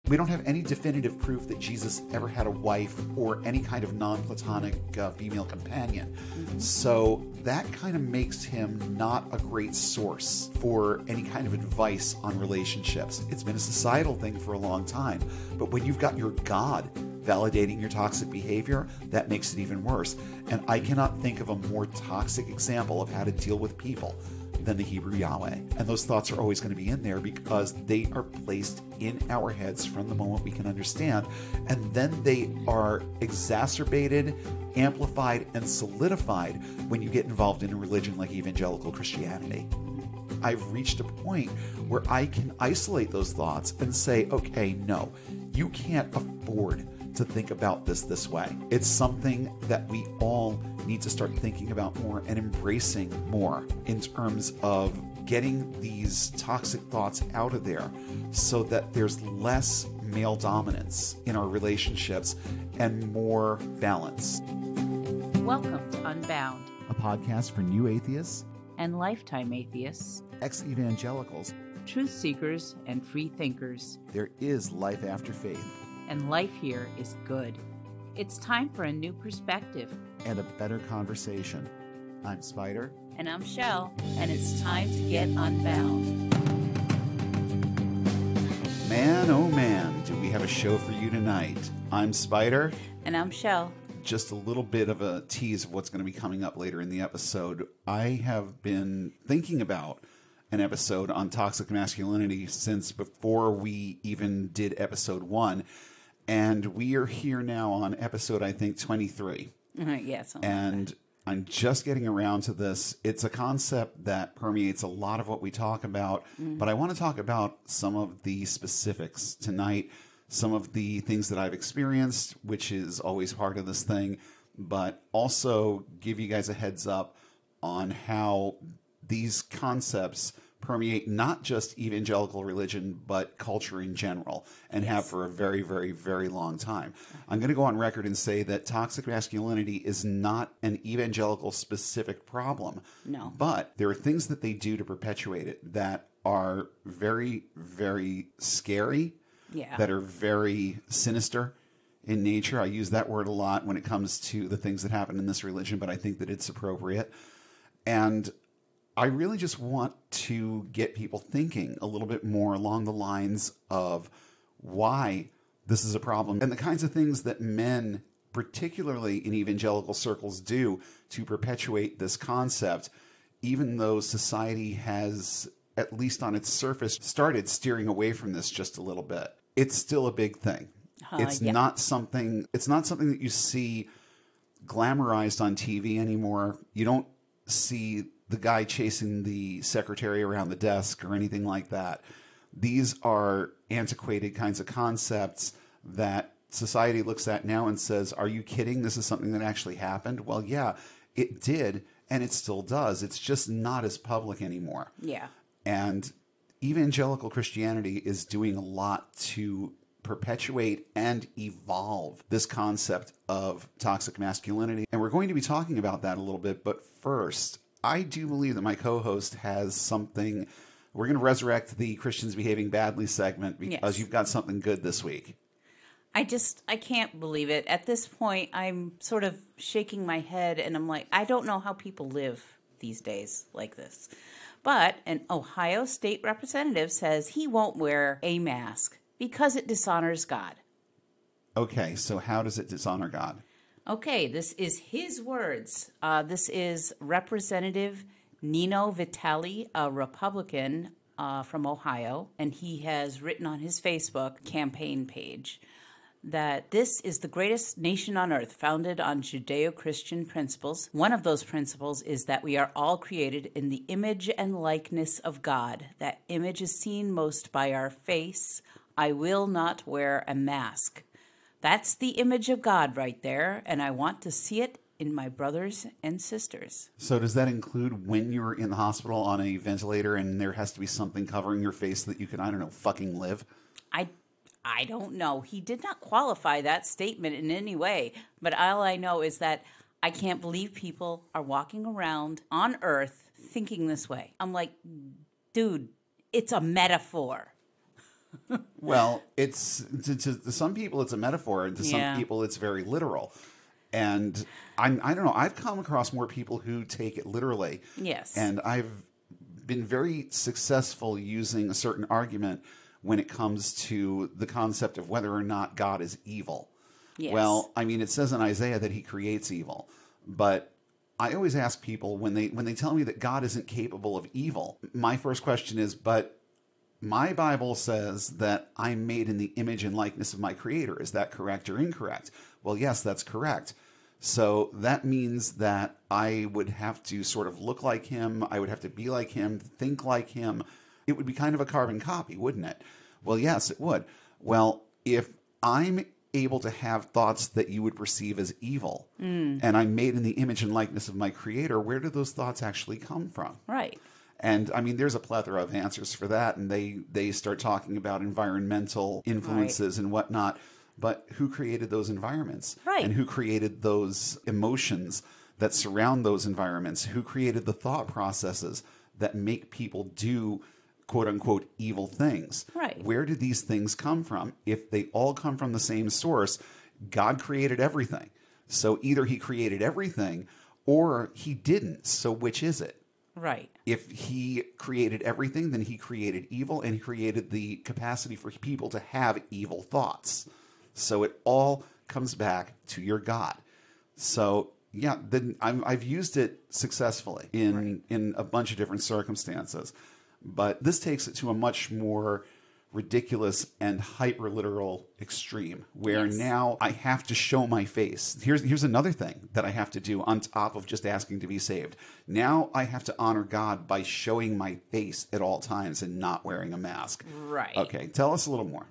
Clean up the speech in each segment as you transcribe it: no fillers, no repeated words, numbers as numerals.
We don't have any definitive proof that Jesus ever had a wife or any kind of non-platonic female companion. So that kind of makes him not a great source for any kind of advice on relationships. It's been a societal thing for a long time. But when you've got your God validating your toxic behavior, that makes it even worse. And I cannot think of a more toxic example of how to deal with people than the Hebrew Yahweh. And those thoughts are always going to be in there because they are placed in our heads from the moment we can understand. And then they are exacerbated, amplified, and solidified when you get involved in a religion like evangelical Christianity. I've reached a point where I can isolate those thoughts and say, okay, no, you can't afford to think about this way. It's something that we all need to start thinking about more and embracing more in terms of getting these toxic thoughts out of there so that there's less male dominance in our relationships and more balance. Welcome to Unbound, A podcast for new atheists and lifetime atheists, ex-evangelicals, truth seekers, and free thinkers. There is life after faith. And life here is good. It's time for a new perspective. And a better conversation. I'm Spider. And I'm Shelle. And it's time to get unbound. Man, oh man, do we have a show for you tonight. I'm Spider. And I'm Shelle. Just a little bit of a tease of what's going to be coming up later in the episode. I have been thinking about an episode on toxic masculinity since before we even did episode 1. And we are here now on episode, I think, 23. Yes. And I'm just getting around to this. It's a concept that permeates a lot of what we talk about. But I want to talk about some of the specifics tonight, some of the things that I've experienced, which is always part of this thing, but also give you guys a heads up on how these concepts permeate not just evangelical religion, but culture in general, and have for a very, very, very long time. I'm going to go on record and say that toxic masculinity is not an evangelical specific problem. No. But there are things that they do to perpetuate it that are very, very scary, that are very sinister in nature. I use that word a lot when it comes to the things that happen in this religion, but I think that it's appropriate. And I really just want to get people thinking a little bit more along the lines of why this is a problem and the kinds of things that men, particularly in evangelical circles, do to perpetuate this concept, even though society has, at least on its surface, started steering away from this just a little bit. It's still a big thing. It's not something that you see glamorized on TV anymore. You don't see the guy chasing the secretary around the desk or anything like that. These are antiquated kinds of concepts that society looks at now and says, are you kidding? This is something that actually happened? Well, yeah, it did, and it still does. It's just not as public anymore. Yeah. And evangelical Christianity is doing a lot to perpetuate and evolve this concept of toxic masculinity. And we're going to be talking about that a little bit, but first, I do believe that my co-host has something. We're going to resurrect the Christians Behaving Badly segment because you've got something good this week. I can't believe it. At this point, I'm sort of shaking my head and I'm like, I don't know how people live these days like this. But an Ohio state representative says he won't wear a mask because it dishonors God. Okay, so how does it dishonor God? Okay, this is his words. This is Representative Nino Vitale, a Republican from Ohio, and he has written on his Facebook campaign page that this is the greatest nation on earth, founded on Judeo-Christian principles. One of those principles is that we are all created in the image and likeness of God. That image is seen most by our face. I will not wear a mask. That's the image of God right there, and I want to see it in my brothers and sisters. So does that include when you're in the hospital on a ventilator and there has to be something covering your face that you can, I don't know, fucking live? I don't know. He did not qualify that statement in any way, but all I know is that I can't believe people are walking around on Earth thinking this way. I'm like, dude, it's a metaphor. Well, it's to some people it's a metaphor, and to Yeah. some people it's very literal. And I don't know. I've come across more people who take it literally. Yes. And I've been very successful using a certain argument when it comes to the concept of whether or not God is evil. Yes. Well, I mean, it says in Isaiah that he creates evil, but I always ask people when they tell me that God isn't capable of evil, my first question is, but my Bible says that I'm made in the image and likeness of my Creator. Is that correct or incorrect? Well, yes, that's correct. So that means that I would have to sort of look like him. I would have to be like him, think like him. It would be kind of a carbon copy, wouldn't it? Well, yes, it would. Well, if I'm able to have thoughts that you would perceive as evil, and I'm made in the image and likeness of my Creator, where do those thoughts actually come from? Right. And I mean, there's a plethora of answers for that, and they start talking about environmental influences and whatnot. But who created those environments? Right. And who created those emotions that surround those environments? Who created the thought processes that make people do quote unquote evil things? Right. Where did these things come from? If they all come from the same source, God created everything. So either he created everything or he didn't. So which is it? Right. If he created everything, then he created evil, and he created the capacity for people to have evil thoughts. So it all comes back to your God. So yeah, then I've used it successfully in a bunch of different circumstances, but this takes it to a much more ridiculous and hyper literal extreme where now I have to show my face. Here's another thing that I have to do on top of just asking to be saved. Now I have to honor God by showing my face at all times and not wearing a mask. Right. Okay, tell us a little more.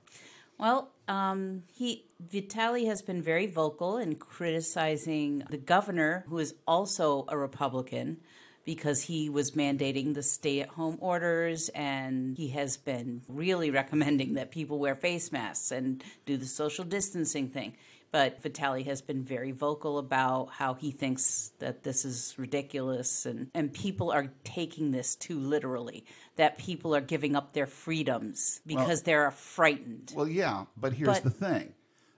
Well, Vitali has been very vocal in criticizing the governor, who is also a Republican, because he was mandating the stay-at-home orders, and he has been really recommending that people wear face masks and do the social distancing thing. But Vitali has been very vocal about how he thinks that this is ridiculous, and people are taking this too literally, that people are giving up their freedoms because they're frightened. Well, yeah, but here's the thing.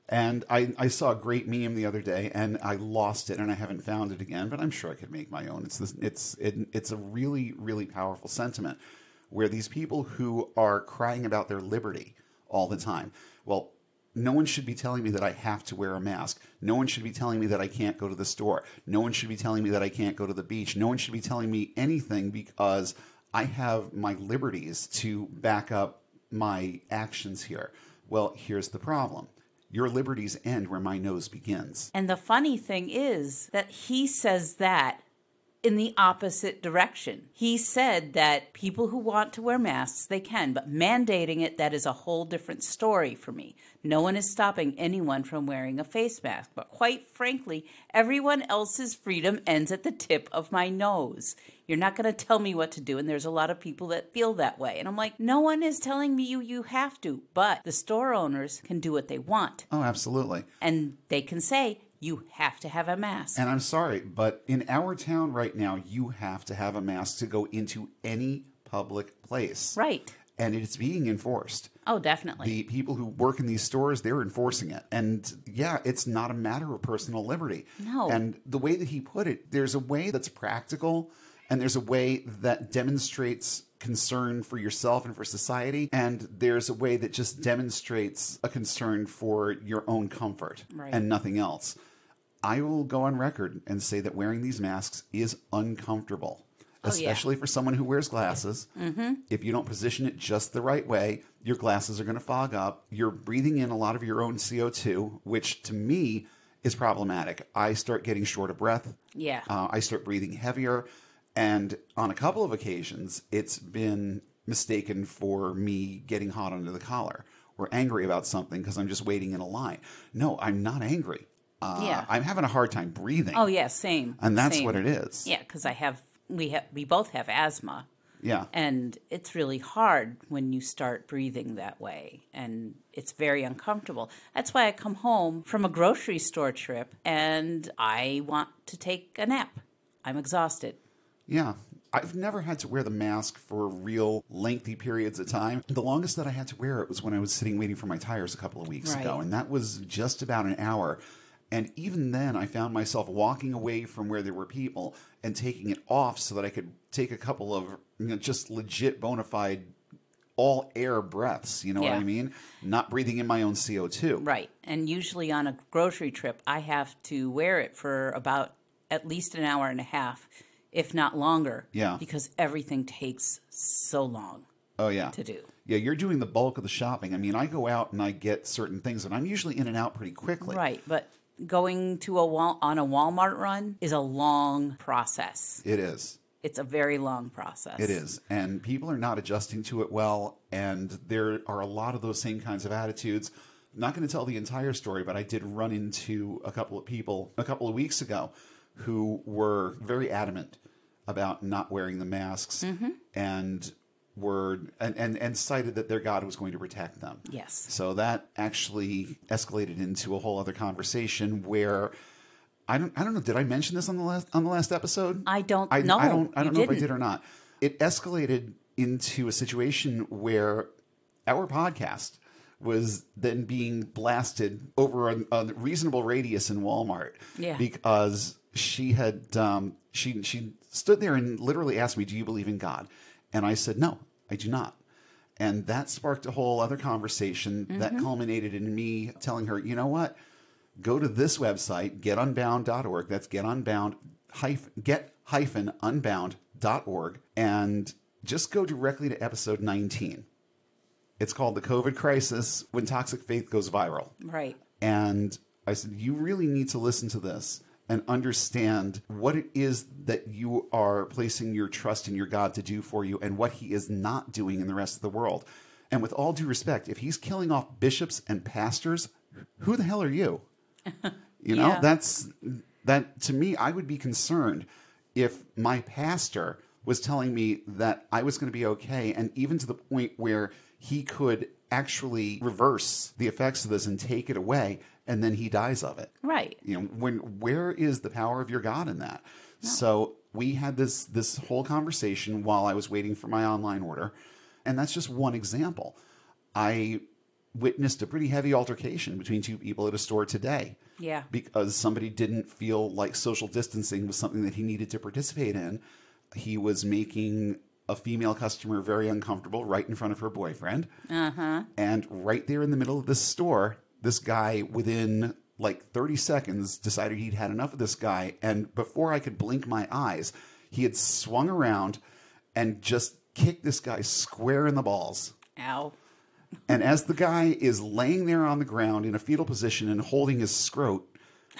And I saw a great meme the other day, and I lost it, and I haven't found it again, but I'm sure I could make my own. It's a really, really powerful sentiment where these people who are crying about their liberty all the time, well, no one should be telling me that I have to wear a mask. No one should be telling me that I can't go to the store. No one should be telling me that I can't go to the beach. No one should be telling me anything because I have my liberties to back up my actions here. Well, here's the problem. Your liberties end where my nose begins. And the funny thing is that he says that in the opposite direction. He said that people who want to wear masks, they can, but mandating it, that is a whole different story for me. No one is stopping anyone from wearing a face mask, but quite frankly, everyone else's freedom ends at the tip of my nose. You're not going to tell me what to do, and there's a lot of people that feel that way. And I'm like, no one is telling me you have to, but the store owners can do what they want. Oh, absolutely. And they can say, you have to have a mask. And I'm sorry, but in our town right now, you have to have a mask to go into any public place. Right. And it's being enforced. Oh, definitely. The people who work in these stores, they're enforcing it. And yeah, it's not a matter of personal liberty. No. And the way that he put it, there's a way that's practical, and there's a way that demonstrates concern for yourself and for society, and there's a way that just demonstrates a concern for your own comfort and nothing else. I will go on record and say that wearing these masks is uncomfortable, especially for someone who wears glasses. Mm-hmm. If you don't position it just the right way, your glasses are going to fog up. You're breathing in a lot of your own CO2, which to me is problematic. I start getting short of breath. Yeah. I start breathing heavier. And on a couple of occasions, it's been mistaken for me getting hot under the collar or angry about something because I'm just waiting in a line. No, I'm not angry. I'm having a hard time breathing. Oh, yeah, same. And that's same. what it is. Yeah, because we both have asthma. Yeah. And it's really hard when you start breathing that way. And it's very uncomfortable. That's why I come home from a grocery store trip and I want to take a nap. I'm exhausted. Yeah. I've never had to wear the mask for real lengthy periods of time. The longest that I had to wear it was when I was sitting waiting for my tires a couple of weeks ago, and that was just about an hour. And even then, I found myself walking away from where there were people and taking it off so that I could take a couple of just legit bona fide all air breaths, you know what I mean? Not breathing in my own CO2. Right. And usually on a grocery trip, I have to wear it for about at least an hour and a half, if not longer. Yeah. Because everything takes so long to do. Yeah, you're doing the bulk of the shopping. I mean, I go out and I get certain things, and I'm usually in and out pretty quickly. Right. But going to on a Walmart run is a long process. It is. It's a very long process. It is. And people are not adjusting to it well. And there are a lot of those same kinds of attitudes. I'm not going to tell the entire story, but I did run into a couple of people a couple of weeks ago who were very adamant about not wearing the masks and were and cited that their God was going to protect them. Yes. So that actually escalated into a whole other conversation where I don't know. Did I mention this on the last episode? I don't know. I don't know if I did or not. It escalated into a situation where our podcast was then being blasted over a reasonable radius in Walmart. Yeah. Because she had she stood there and literally asked me, "Do you believe in God?" And I said, "No, I do not." And that sparked a whole other conversation that culminated in me telling her, "You know what? Go to this website, getunbound.org. That's get-unbound.org, and just go directly to episode 19. It's called The COVID Crisis When Toxic Faith Goes Viral. Right. And I said, you really need to listen to this and understand what it is that you are placing your trust in your God to do for you and what he is not doing in the rest of the world. And with all due respect, if he's killing off bishops and pastors, who the hell are you? You know, that to me, I would be concerned if my pastor was telling me that I was going to be okay, and even to the point where he could actually reverse the effects of this and take it away, and then he dies of it. Right. You know, where is the power of your God in that? No. So we had this whole conversation while I was waiting for my online order, and that's just one example. I witnessed a pretty heavy altercation between two people at a store today. Yeah. Because somebody didn't feel like social distancing was something that he needed to participate in. He was making a female customer very uncomfortable right in front of her boyfriend. And right there in the middle of this store, this guy, within like 30 seconds, decided he'd had enough of this guy. And before I could blink my eyes, he had swung around and just kicked this guy square in the balls. Ow. And as the guy is laying there on the ground in a fetal position and holding his scrot,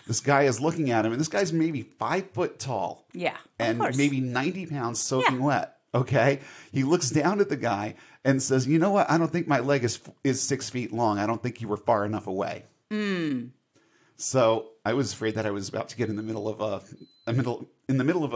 this guy is looking at him, and this guy's maybe 5 foot tall. Yeah, and maybe 90 pounds soaking wet. Okay. He looks down at the guy and says, "You know what? I don't think my leg is 6 feet long. I don't think you were far enough away." So I was afraid that I was about to get in the middle of a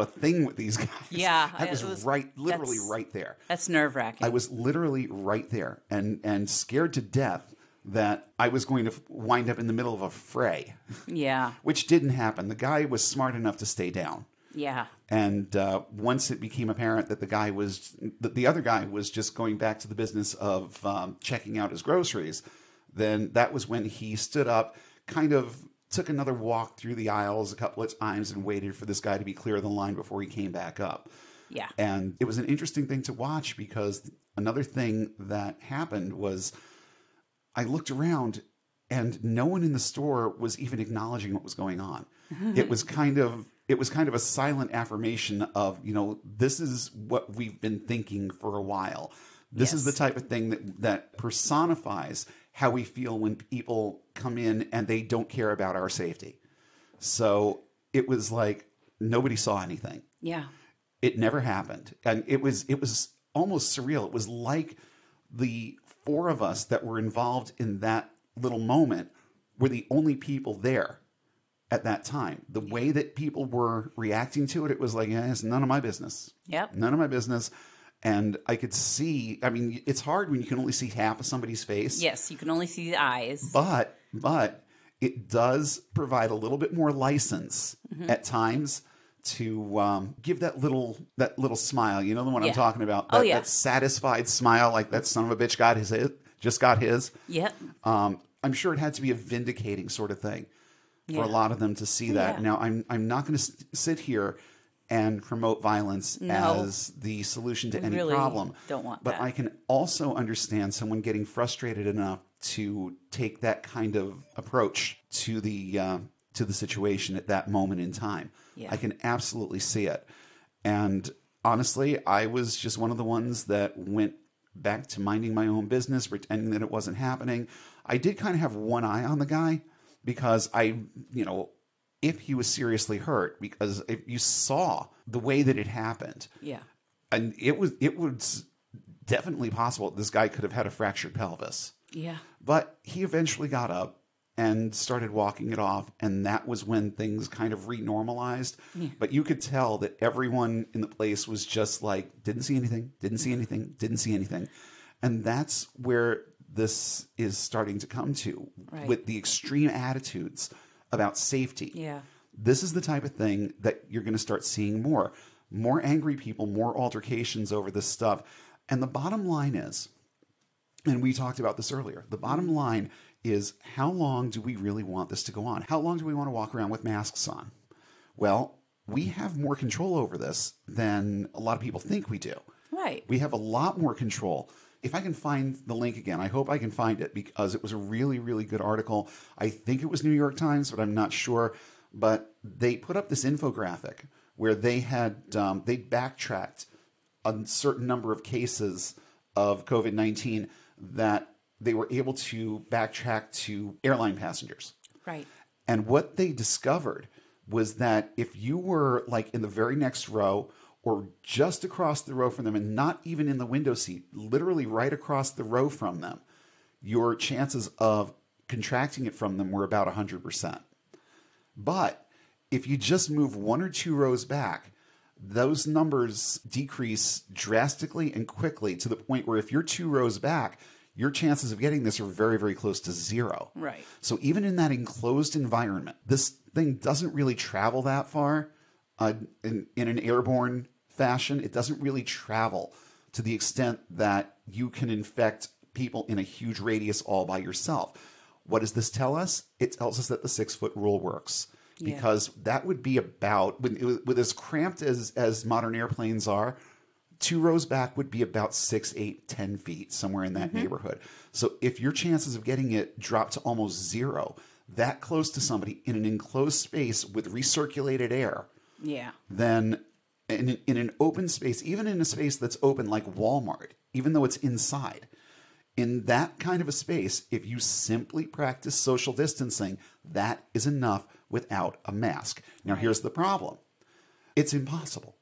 thing with these guys. Yeah, I was literally right there. That's nerve-wracking. I was literally right there and scared to death that I was going to wind up in the middle of a fray. Yeah. Which didn't happen. The guy was smart enough to stay down. Yeah. And once it became apparent that the other guy was just going back to the business of checking out his groceries, then that was when he stood up, kind of took another walk through the aisles a couple of times and waited for this guy to be clear of the line before he came back up. Yeah. And it was an interesting thing to watch, because another thing that happened was I looked around and no one in the store was even acknowledging what was going on. It was kind of a silent affirmation of, you know, this is what we've been thinking for a while. This is the type of thing that personifies how we feel when people come in and they don't care about our safety. So it was like nobody saw anything. Yeah. It never happened. And it was almost surreal. It was like the four of us that were involved in that little moment were the only people there at that time. The way that people were reacting to it, it was like, yeah, it's none of my business. Yep. None of my business. And I could see, I mean, it's hard when you can only see half of somebody's face. Yes, you can only see the eyes. But it does provide a little bit more license at times to give that little smile. You know the one I'm Yeah. talking about? Oh, yeah. That satisfied smile, like that son of a bitch just got his. Yep. I'm sure it had to be a vindicating sort of thing for Yeah. a lot of them to see that. Yeah. Now, I'm not going to sit here and promote violence No. as the solution to any Really problem. don't want but that. I can also understand someone getting frustrated enough to take that kind of approach to the situation at that moment in time. Yeah. I can absolutely see it. And honestly, I was just one of the ones that went back to minding my own business, pretending that it wasn't happening. I did kind of have one eye on the guy because if he was seriously hurt, because if you saw the way that it happened, Yeah. and it was definitely possible this guy could have had a fractured pelvis. Yeah. But he eventually got up and started walking it off, and that was when things kind of renormalized. Yeah. But you could tell that everyone in the place was just like, didn't see anything, didn't see anything, didn't see anything. And that's where this is starting to come to, Right. with the extreme attitudes about safety. Yeah. This is the type of thing that you're going to start seeing more. More angry people, more altercations over this stuff. And the bottom line is, and we talked about this earlier, the bottom line is, how long do we really want this to go on? How long do we want to walk around with masks on? Well, we have more control over this than a lot of people think we do. Right. We have a lot more control. If I can find the link again, I hope I can find it, because it was a really, really good article. I think it was New York Times, but I'm not sure. But they put up this infographic where they had they backtracked a certain number of cases of COVID-19 that they were able to backtrack to airline passengers. Right. And what they discovered was that if you were like in the very next row or just across the row from them, and not even in the window seat, literally right across the row from them, your chances of contracting it from them were about 100%. But if you just move one or two rows back, those numbers decrease drastically and quickly, to the point where if you're 2 rows back, your chances of getting this are very, very close to zero. Right. So even in that enclosed environment, this thing doesn't really travel that far in an airborne fashion. It doesn't really travel to the extent that you can infect people in a huge radius all by yourself. What does this tell us? It tells us that the 6-foot rule works. Yeah. Because that would be about, with as cramped as modern airplanes are, 2 rows back would be about 6, 8, 10 feet, somewhere in that neighborhood. So if your chances of getting it drop to almost zero, that close to somebody in an enclosed space with recirculated air, Yeah. then in an open space, even in a space that's open like Walmart, even though it's inside, in that kind of a space, if you simply practice social distancing, that is enough without a mask. Now, here's the problem. It's impossible.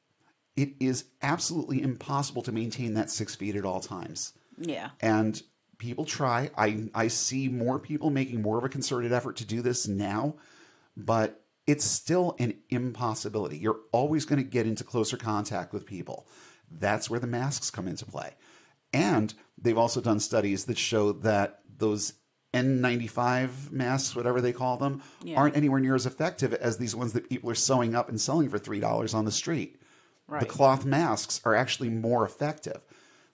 It is absolutely impossible to maintain that 6 feet at all times. Yeah. And people try. I see more people making more of a concerted effort to do this now, but it's still an impossibility. You're always going to get into closer contact with people. That's where the masks come into play. And they've also done studies that show that those N95 masks, whatever they call them, aren't anywhere near as effective as these ones that people are sewing up and selling for $3 on the street. Right. The cloth masks are actually more effective.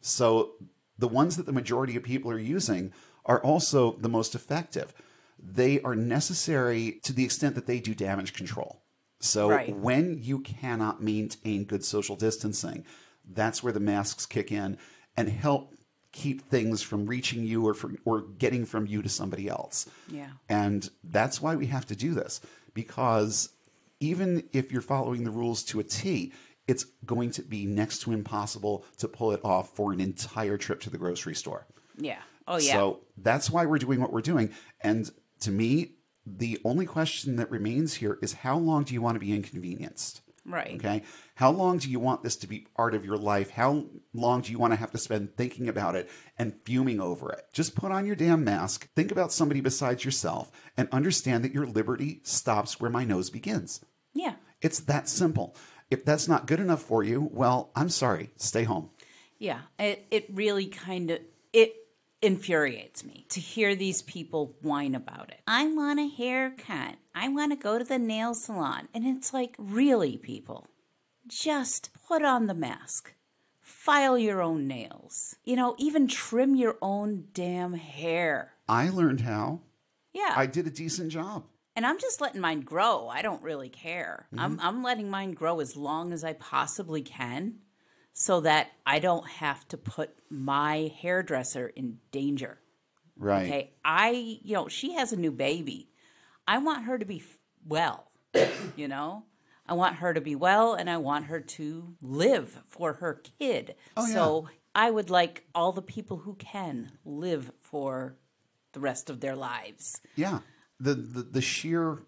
So the ones that the majority of people are using are also the most effective. They are necessary to the extent that they do damage control. So when you cannot maintain good social distancing, that's where the masks kick in and help keep things from reaching you or getting from you to somebody else. Yeah. And that's why we have to do this, because even if you're following the rules to a T, it's going to be next to impossible to pull it off for an entire trip to the grocery store. Yeah. Oh, yeah. So that's why we're doing what we're doing. And to me, the only question that remains here is, how long do you want to be inconvenienced? Right. Okay. How long do you want this to be part of your life? How long do you want to have to spend thinking about it and fuming over it? Just put on your damn mask, think about somebody besides yourself, and understand that your liberty stops where my nose begins. Yeah. It's that simple. If that's not good enough for you, well, I'm sorry. Stay home. Yeah. It really kind of, infuriates me to hear these people whine about it. I want a haircut. I want to go to the nail salon. And it's like, really, people, just put on the mask. File your own nails. Even trim your own damn hair. I learned how. Yeah. I did a decent job. And I'm just letting mine grow. I don't really care. I'm letting mine grow as long as I possibly can so that I don't have to put my hairdresser in danger. Right. Okay. She has a new baby. I want her to be well, I want her to be well, and I want her to live for her kid. So I would like all the people who can live for the rest of their lives. Yeah. The sheer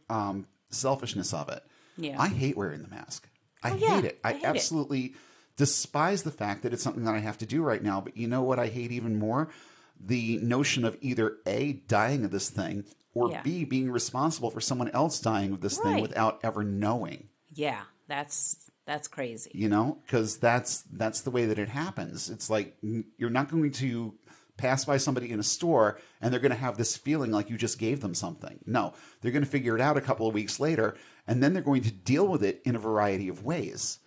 selfishness of it. Yeah. I hate wearing the mask. I hate it. I hate absolutely despise the fact that it's something that I have to do right now. But you know what I hate even more? The notion of either A, dying of this thing, or B, being responsible for someone else dying of this thing without ever knowing. Yeah, that's crazy. Because that's the way that it happens. It's like you're not going to pass by somebody in a store and they're going to have this feeling like you just gave them something. No, they're going to figure it out a couple of weeks later, and then they're going to deal with it in a variety of ways.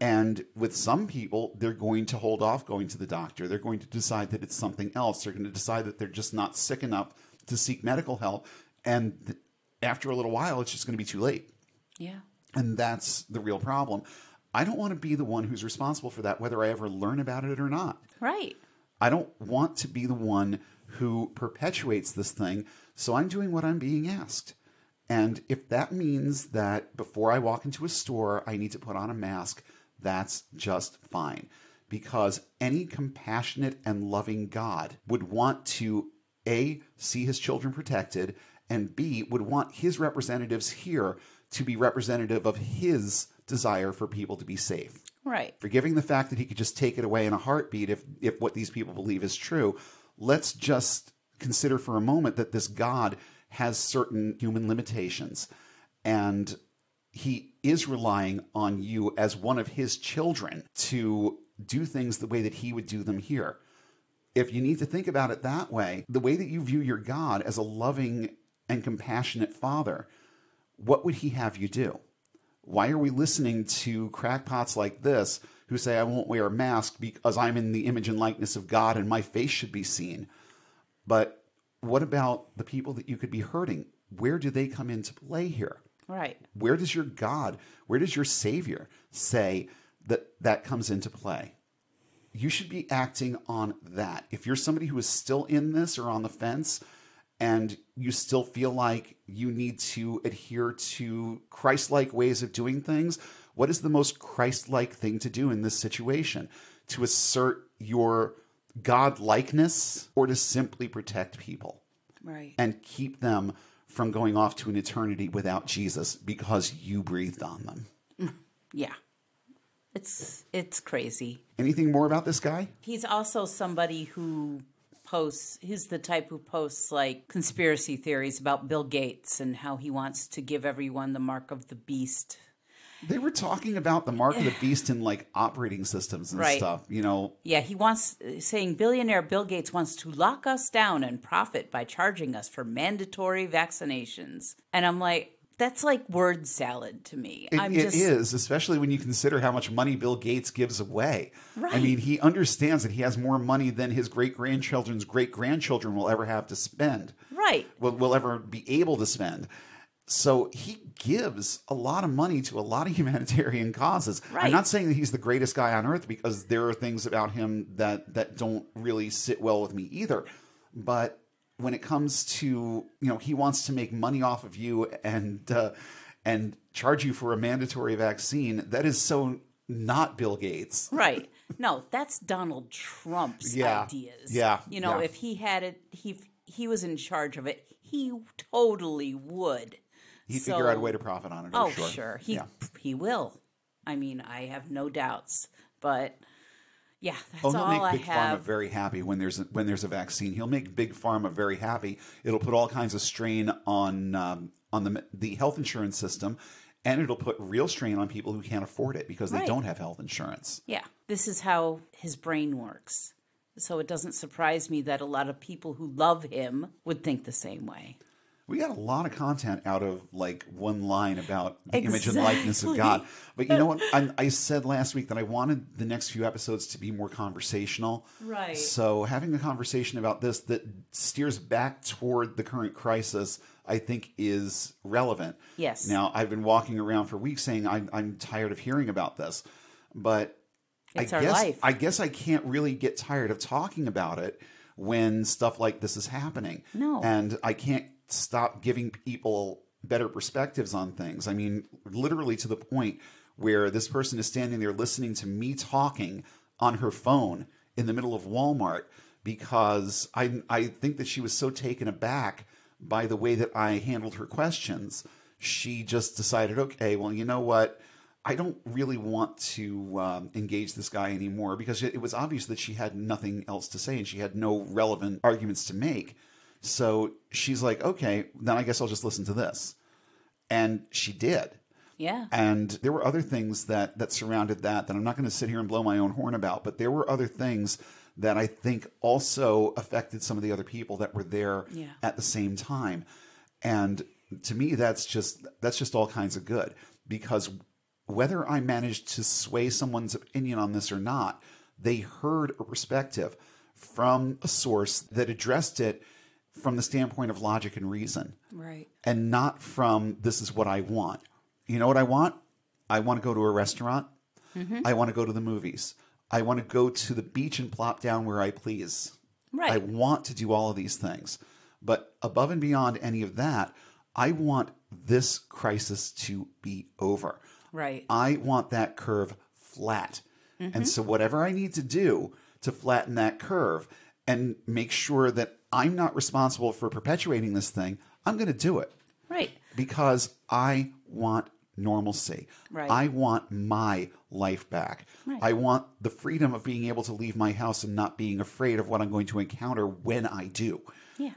And with some people, they're going to hold off going to the doctor. They're going to decide that it's something else. They're going to decide that they're just not sick enough to seek medical help. And after a little while, it's just going to be too late. Yeah. And that's the real problem. I don't want to be the one who's responsible for that, whether I ever learn about it or not. Right. I don't want to be the one who perpetuates this thing, so I'm doing what I'm being asked. And if that means that before I walk into a store, I need to put on a mask, that's just fine. Because any compassionate and loving God would want to, A, see his children protected, and B, would want his representatives here to be representative of his desire for people to be safe. Right. Forgiving the fact that he could just take it away in a heartbeat if what these people believe is true, let's just consider for a moment that this God has certain human limitations, and he is relying on you as one of his children to do things the way that he would do them here. If you need to think about it that way, the way that you view your God as a loving and compassionate father, what would he have you do? Why are we listening to crackpots like this who say, I won't wear a mask because I'm in the image and likeness of God and my face should be seen? But what about the people that you could be hurting? Where do they come into play here? Right. Where does your God, where does your Savior say that that comes into play? You should be acting on that. If you're somebody who is still in this or on the fence, and you still feel like you need to adhere to Christ-like ways of doing things, what is the most Christ-like thing to do in this situation? To assert your God-likeness or to simply protect people? Right. And keep them from going off to an eternity without Jesus because you breathed on them? Yeah. It's crazy. Anything more about this guy? He's also somebody who he's the type who posts like conspiracy theories about Bill Gates and how he wants to give everyone the mark of the beast. They were talking about the mark of the beast in like operating systems and stuff, Yeah, saying billionaire Bill Gates wants to lock us down and profit by charging us for mandatory vaccinations. And I'm like, that's like word salad to me. It is, especially when you consider how much money Bill Gates gives away. Right. I mean, he understands that he has more money than his great-grandchildren's great-grandchildren will ever have to spend. Right. Will ever be able to spend. So he gives a lot of money to a lot of humanitarian causes. Right. I'm not saying that he's the greatest guy on earth because there are things about him that don't really sit well with me either. But when it comes to, he wants to make money off of you and charge you for a mandatory vaccine, that is so not Bill Gates. Right. No, that's Donald Trump's ideas. Yeah. If he had it, he was in charge of it, he totally would. He'd figure out a way to profit on it. Oh, sure. He will. I mean, I have no doubts. But yeah, that's all I have. He'll make Big Pharma very happy when there's a vaccine. He'll make Big Pharma very happy. It'll put all kinds of strain on the health insurance system, and it'll put real strain on people who can't afford it because they don't have health insurance. Yeah, this is how his brain works. So it doesn't surprise me that a lot of people who love him would think the same way. We got a lot of content out of like one line about the image and Exactly. likeness of God. But you know what? I said last week that I wanted the next few episodes to be more conversational. Right. So having a conversation about this that steers back toward the current crisis, I think is relevant. Yes. Now, I've been walking around for weeks saying I'm tired of hearing about this. But It's our life. I guess I can't really get tired of talking about it when stuff like this is happening. No. And I can't stop giving people better perspectives on things. I mean, literally to the point where this person is standing there listening to me talking on her phone in the middle of Walmart because I think that she was so taken aback by the way that I handled her questions. She just decided, okay, well, you know what? I don't really want to engage this guy anymore because it was obvious that she had nothing else to say and she had no relevant arguments to make. So she's like, okay, then I guess I'll just listen to this. And she did. Yeah. And there were other things that surrounded that I'm not going to sit here and blow my own horn about, but there were other things that I think also affected some of the other people that were there at the same time. And to me, that's just all kinds of good, because whether I managed to sway someone's opinion on this or not, they heard a perspective from a source that addressed it from the standpoint of logic and reason. Right. And not from, this is what I want. You know what I want? I want to go to a restaurant. Mm-hmm. I want to go to the movies. I want to go to the beach and plop down where I please. Right. I want to do all of these things. But above and beyond any of that, I want this crisis to be over. Right. I want that curve flat. Mm-hmm. And so whatever I need to do to flatten that curve and make sure that I'm not responsible for perpetuating this thing, I'm going to do it. Right. Because I want normalcy. Right. I want my life back. Right. I want the freedom of being able to leave my house and not being afraid of what I'm going to encounter when I do. Yeah.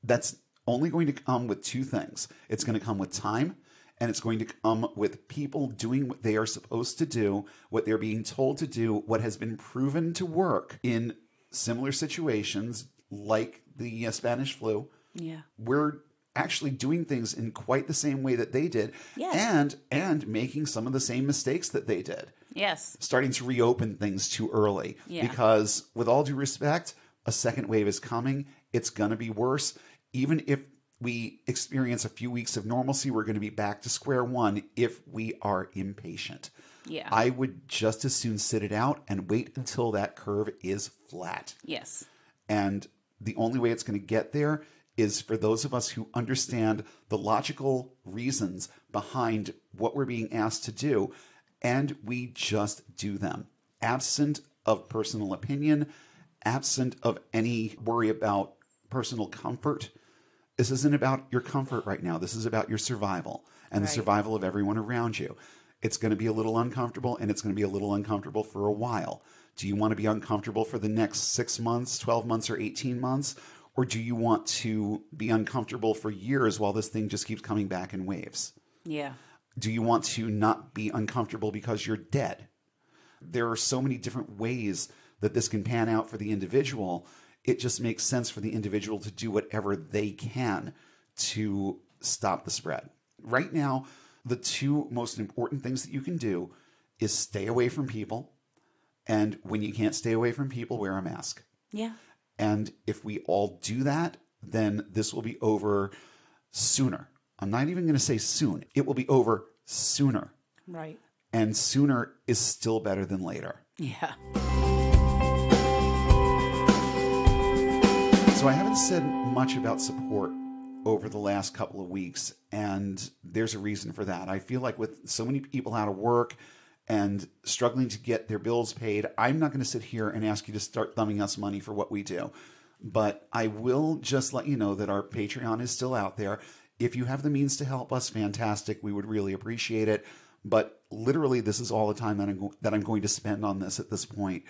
That's only going to come with two things. It's going to come with time, and it's going to come with people doing what they are supposed to do, what they're being told to do, what has been proven to work in similar situations like the Spanish flu. Yeah. We're actually doing things in quite the same way that they did. Yes. And making some of the same mistakes that they did. Yes. Starting to reopen things too early. Yeah. Because with all due respect, a second wave is coming. It's going to be worse. Even if we experience a few weeks of normalcy, we're going to be back to square one if we are impatient. Yeah. I would just as soon sit it out and wait until that curve is flat. Yes. And the only way it's going to get there is for those of us who understand the logical reasons behind what we're being asked to do, and we just do them. Absent of personal opinion, absent of any worry about personal comfort. This isn't about your comfort right now. This is about your survival and the survival of everyone around you. It's going to be a little uncomfortable, and it's going to be a little uncomfortable for a while. Do you want to be uncomfortable for the next 6 months, 12 months, or 18 months? Or do you want to be uncomfortable for years while this thing just keeps coming back in waves? Yeah. Do you want to not be uncomfortable because you're dead? There are so many different ways that this can pan out for the individual. It just makes sense for the individual to do whatever they can to stop the spread. Right now, the two most important things that you can do is stay away from people. And when you can't stay away from people, wear a mask. Yeah. And if we all do that, then this will be over sooner. I'm not even going to say soon. It will be over sooner. Right. And sooner is still better than later. Yeah. So I haven't said much about support over the last couple of weeks, and there's a reason for that. I feel like with so many people out of work and struggling to get their bills paid, I'm not going to sit here and ask you to start thumbing us money for what we do. But I will just let you know that our Patreon is still out there. If you have the means to help us, fantastic. We would really appreciate it. But literally, this is all the time that I'm going to spend on this at this point.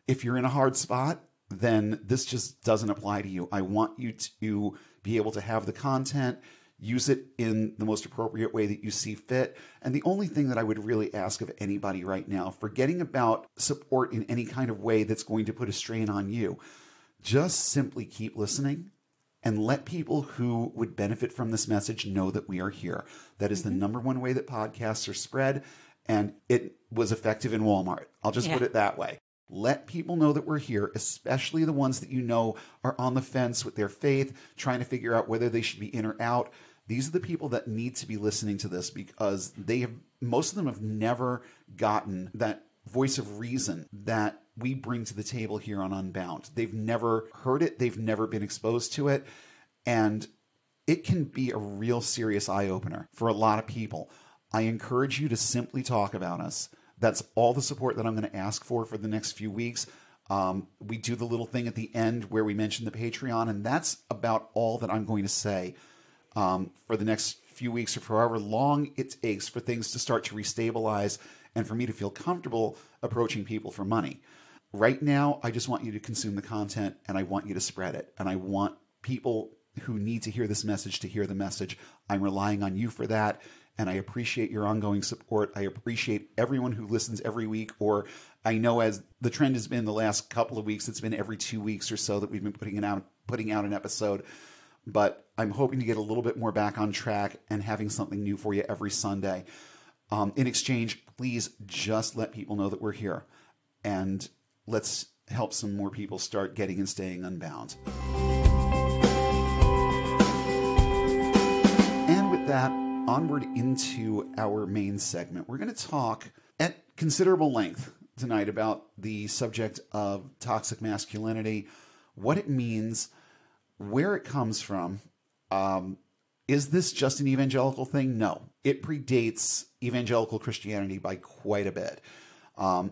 If you're in a hard spot, then this just doesn't apply to you. I want you to be able to have the content, Use it in the most appropriate way that you see fit. And the only thing that I would really ask of anybody right now, forgetting about support in any kind of way that's going to put a strain on you, just simply keep listening and let people who would benefit from this message know that we are here. That is the number one way that podcasts are spread, and it was effective in Walmart. I'll just put it that way. Let people know that we're here, especially the ones that you know are on the fence with their faith, trying to figure out whether they should be in or out. These are the people that need to be listening to this, because most of them have never gotten that voice of reason that we bring to the table here on Unbound. They've never heard it. They've never been exposed to it. And it can be a real serious eye-opener for a lot of people. I encourage you to simply talk about us. That's all the support that I'm going to ask for the next few weeks. We do the little thing at the end where we mention the Patreon, and that's about all that I'm going to say for the next few weeks, or for however long it takes for things to start to restabilize and for me to feel comfortable approaching people for money. Right now, I just want you to consume the content, and I want you to spread it. And I want people who need to hear this message to hear the message. I'm relying on you for that, and I appreciate your ongoing support. I appreciate everyone who listens every week, or I know as the trend has been the last couple of weeks, it's been every 2 weeks or so that we've been putting out an episode. But I'm hoping to get a little bit more back on track and having something new for you every Sunday. In exchange, please just let people know that we're here, and let's help some more people start getting and staying unbound. And with that, onward into our main segment. We're going to talk at considerable length tonight about the subject of toxic masculinity, what it means, where it comes from. Is this just an evangelical thing? No. It predates evangelical Christianity by quite a bit,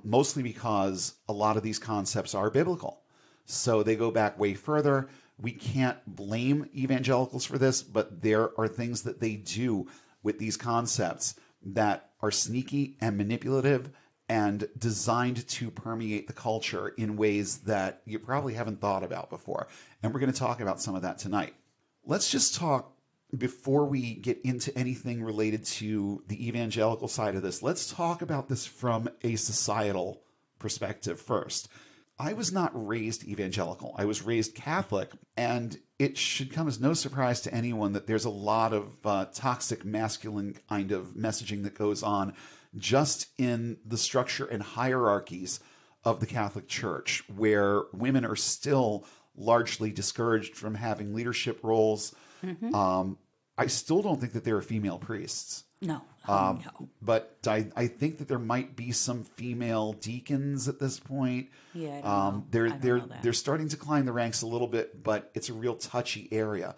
mostly because a lot of these concepts are biblical. So they go back way further. We can't blame evangelicals for this, but there are things that they do with these concepts that are sneaky and manipulative and designed to permeate the culture in ways that you probably haven't thought about before. And we're going to talk about some of that tonight. Let's just talk, before we get into anything related to the evangelical side of this, let's talk about this from a societal perspective first. I was not raised evangelical. I was raised Catholic, and it should come as no surprise to anyone that there's a lot of toxic masculine kind of messaging that goes on just in the structure and hierarchies of the Catholic Church, where women are still largely discouraged from having leadership roles. I still don't think that there are female priests. No. But I think that there might be some female deacons at this point. Yeah, I don't know. They're starting to climb the ranks a little bit, but it's a real touchy area.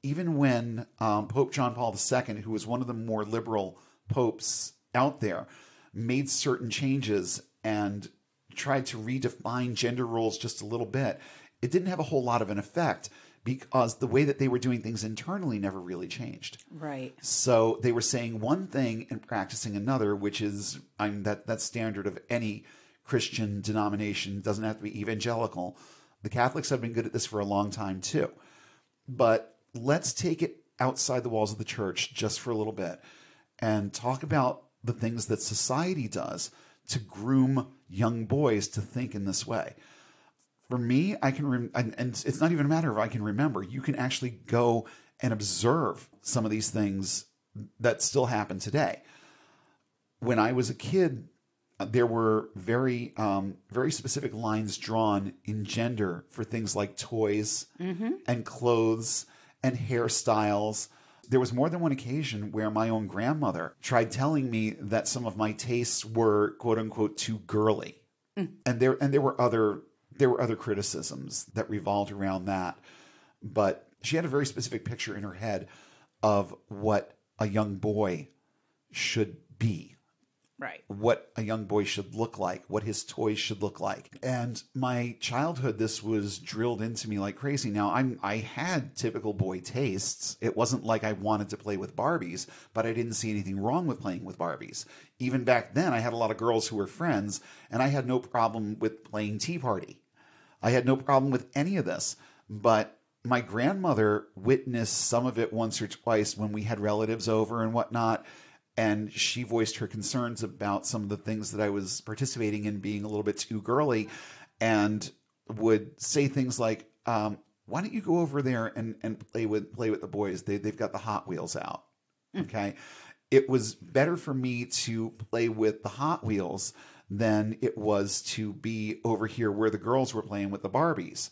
Even when Pope John Paul II, who was one of the more liberal popes out there, made certain changes and tried to redefine gender roles just a little bit, it didn't have a whole lot of an effect, because the way that they were doing things internally never really changed. Right. So they were saying one thing and practicing another, which is that's standard of any Christian denomination. It doesn't have to be evangelical. The Catholics have been good at this for a long time too. But let's take it outside the walls of the church just for a little bit and talk about the things that society does to groom young boys to think in this way. For me, I can, and it's not even a matter of I can remember. You can actually go and observe some of these things that still happen today. When I was a kid, there were very specific lines drawn in gender for things like toys and clothes and hairstyles. There was more than one occasion where my own grandmother tried telling me that some of my tastes were "quote unquote" too girly, and there were other criticisms that revolved around that. But she had a very specific picture in her head of what a young boy should be. Right. What a young boy should look like, what his toys should look like. And my childhood, this was drilled into me like crazy. Now, I had typical boy tastes. It wasn't like I wanted to play with Barbies, but I didn't see anything wrong with playing with Barbies. Even back then, I had a lot of girls who were friends, and I had no problem with playing Tea Party. I had no problem with any of this. But my grandmother witnessed some of it once or twice when we had relatives over and whatnot. And she voiced her concerns about some of the things that I was participating in being a little bit too girly, and would say things like, why don't you go over there and play with the boys? They've got the Hot Wheels out. Okay. It was better for me to play with the Hot Wheels than it was to be over here where the girls were playing with the Barbies.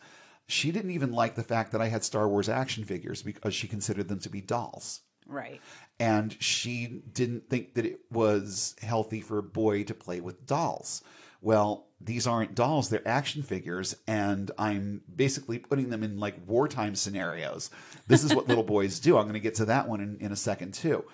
She didn't even like the fact that I had Star Wars action figures because she considered them to be dolls. Right. And she didn't think that it was healthy for a boy to play with dolls. Well, these aren't dolls, they're action figures, and I'm basically putting them in like wartime scenarios. This is what little boys do. I'm going to get to that one in a second too.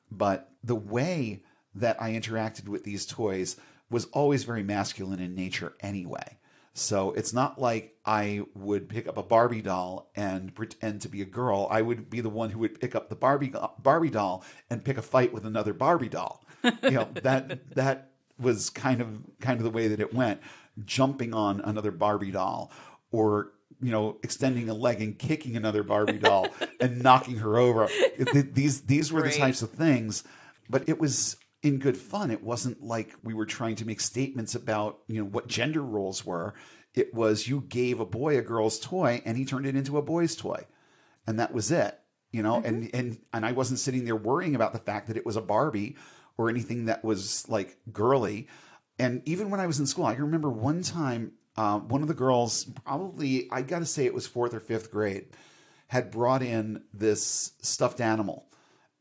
But the way that I interacted with these toys was always very masculine in nature anyway. So it's not like I would pick up a Barbie doll and pretend to be a girl. I would be the one who would pick up the Barbie doll and pick a fight with another Barbie doll. That was kind of the way that it went. Jumping on another Barbie doll, or extending a leg and kicking another Barbie doll and knocking her over. These were the types of things, but it was in good fun. It wasn't like we were trying to make statements about, what gender roles were. It was, you gave a boy a girl's toy and he turned it into a boy's toy. And that was it, and I wasn't sitting there worrying about the fact that it was a Barbie or anything that was like girly. And even when I was in school, I can remember one time, one of the girls, probably, I got to say it was 4th or 5th grade, had brought in this stuffed animal.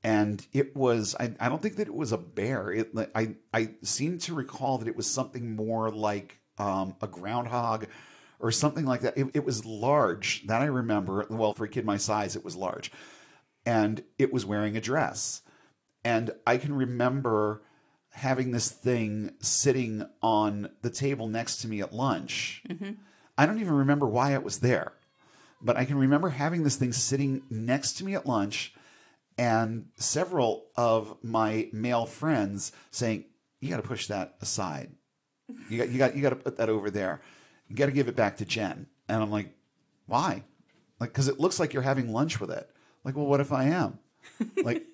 And it was, I don't think that it was a bear. I seem to recall that it was something more like a groundhog or something like that. It was large. That I remember. Well, for a kid my size, it was large. And it was wearing a dress. And I can remember having this thing sitting on the table next to me at lunch. Mm-hmm. I don't even remember why it was there. But I can remember having this thing sitting next to me at lunch, and several of my male friends saying, "You got to push that aside. You got to put that over there. You got to give it back to Jen." And I'm like, "Why?" Like, because it looks like you're having lunch with it. Like, well, what if I am? Like,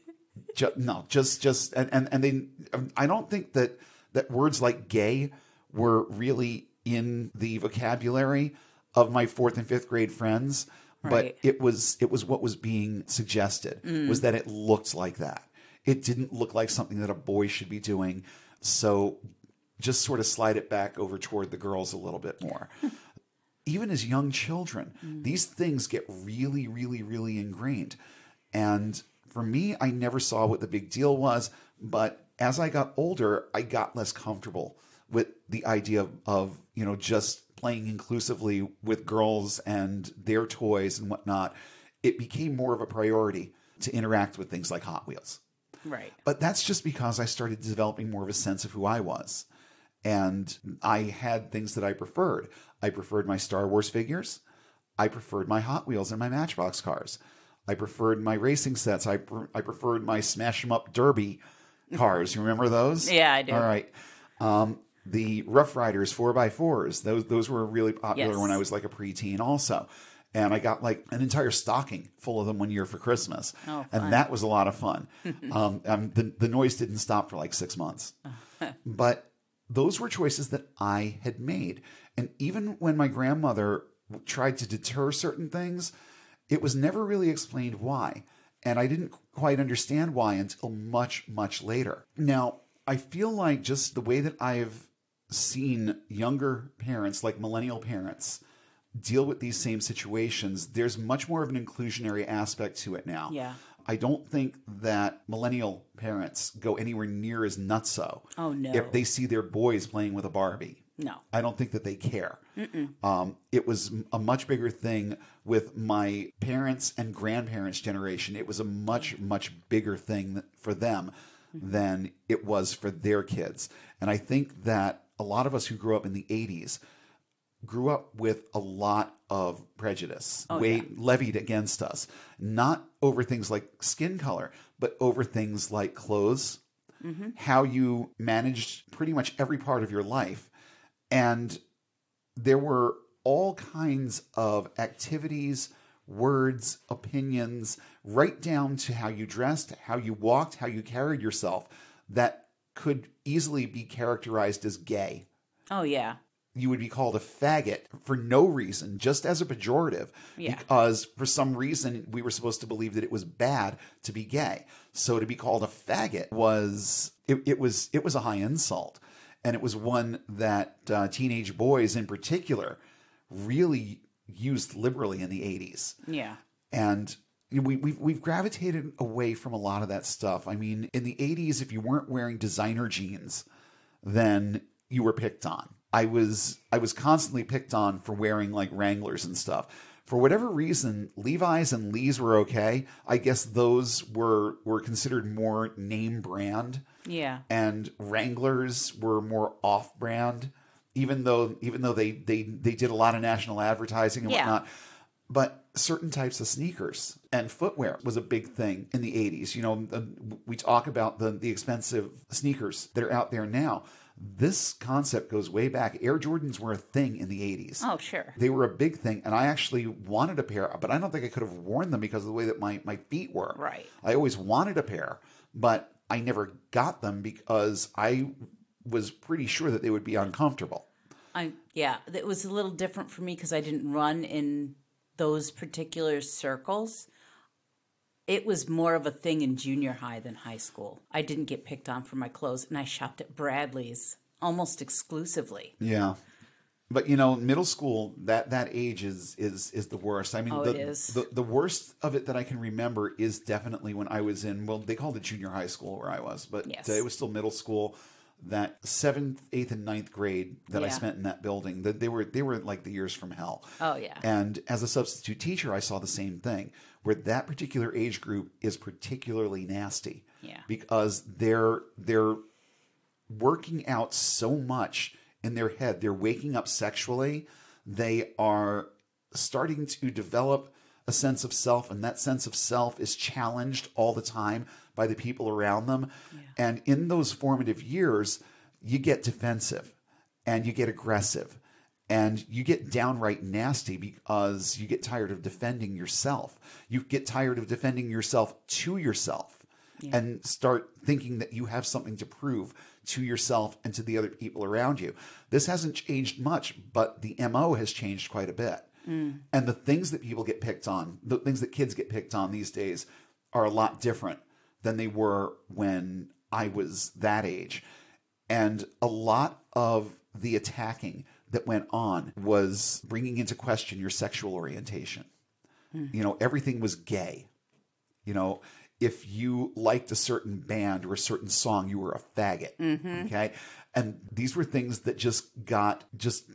and they. I don't think that words like gay were really in the vocabulary of my 4th and 5th grade friends. But it was what was being suggested, was that it looked like that. It didn't look like something that a boy should be doing. So just sort of slide it back over toward the girls a little bit more. Even as young children, these things get really, really, really ingrained. And for me, I never saw what the big deal was. But as I got older, I got less comfortable with the idea of just playing inclusively with girls and their toys and whatnot. It became more of a priority to interact with things like Hot Wheels. Right. But that's just because I started developing more of a sense of who I was. And I had things that I preferred. I preferred my Star Wars figures. I preferred my Hot Wheels and my Matchbox cars. I preferred my racing sets. I preferred my Smash 'em Up Derby cars. You remember those? Yeah, I do. All right. The Rough Riders 4x4s, those were really popular when I was like a preteen also. And I got like an entire stocking full of them one year for Christmas. Oh, fun. And that was a lot of fun. The noise didn't stop for like 6 months. But those were choices that I had made. And even when my grandmother tried to deter certain things, it was never really explained why. And I didn't quite understand why until much, much later. Now, I feel like just the way that I've seen younger parents, like millennial parents, deal with these same situations, there's much more of an inclusionary aspect to it now. Yeah. I don't think that millennial parents go anywhere near as nutso. Oh, no. If they see their boys playing with a Barbie. No. I don't think that they care. It was a much bigger thing with my parents' and grandparents' generation. It was a much, much bigger thing for them than it was for their kids. And I think that a lot of us who grew up in the 80s grew up with a lot of prejudice levied against us, not over things like skin color, but over things like clothes, how you managed pretty much every part of your life. And there were all kinds of activities words, opinions, right down to how you dressed, how you walked, how you carried yourself, that could easily be characterized as gay. Oh, yeah. You would be called a faggot for no reason, just as a pejorative, because for some reason we were supposed to believe that it was bad to be gay. So to be called a faggot was a high insult, and it was one that teenage boys in particular really used liberally in the 80s. Yeah. And we've gravitated away from a lot of that stuff. I mean, in the 80s, if you weren't wearing designer jeans, then you were picked on. I was constantly picked on for wearing like Wranglers and stuff. For whatever reason, Levi's and Lee's were okay. I guess those were considered more name brand. Yeah. And Wranglers were more off brand, even though they did a lot of national advertising and whatnot. But certain types of sneakers and footwear was a big thing in the 80s. You know, we talk about the expensive sneakers that are out there now. This concept goes way back. Air Jordans were a thing in the 80s. Oh, sure. They were a big thing, and I actually wanted a pair, but I don't think I could have worn them because of the way that my feet were. Right. I always wanted a pair, but I never got them because I was pretty sure that they would be uncomfortable. It was a little different for me because I didn't run in those particular circles. It was more of a thing in junior high than high school. I didn't get picked on for my clothes, and I shopped at Bradley's almost exclusively. Yeah. But, you know, middle school, that age is the worst. I mean, it is. The worst of it that I can remember is definitely when I was in, well, they called it junior high school where I was, but it was still middle school. That 7th, 8th, and 9th grade that I spent in that building, they were like the years from hell. Oh, yeah. And as a substitute teacher, I saw the same thing, where that particular age group is particularly nasty. Yeah. Because they're working out so much in their head. They're waking up sexually. They are starting to develop a sense of self, and that sense of self is challenged all the time by the people around them. Yeah. And in those formative years, you get defensive and you get aggressive and you get downright nasty because you get tired of defending yourself. You get tired of defending yourself to yourself and start thinking that you have something to prove to yourself and to the other people around you. This hasn't changed much, but the MO has changed quite a bit. And the things that people get picked on, the things that kids get picked on these days are a lot different than they were when I was that age. And a lot of the attacking that went on was bringing into question your sexual orientation. You know, everything was gay. You know, if you liked a certain band or a certain song, you were a faggot. Okay. And these were things that just got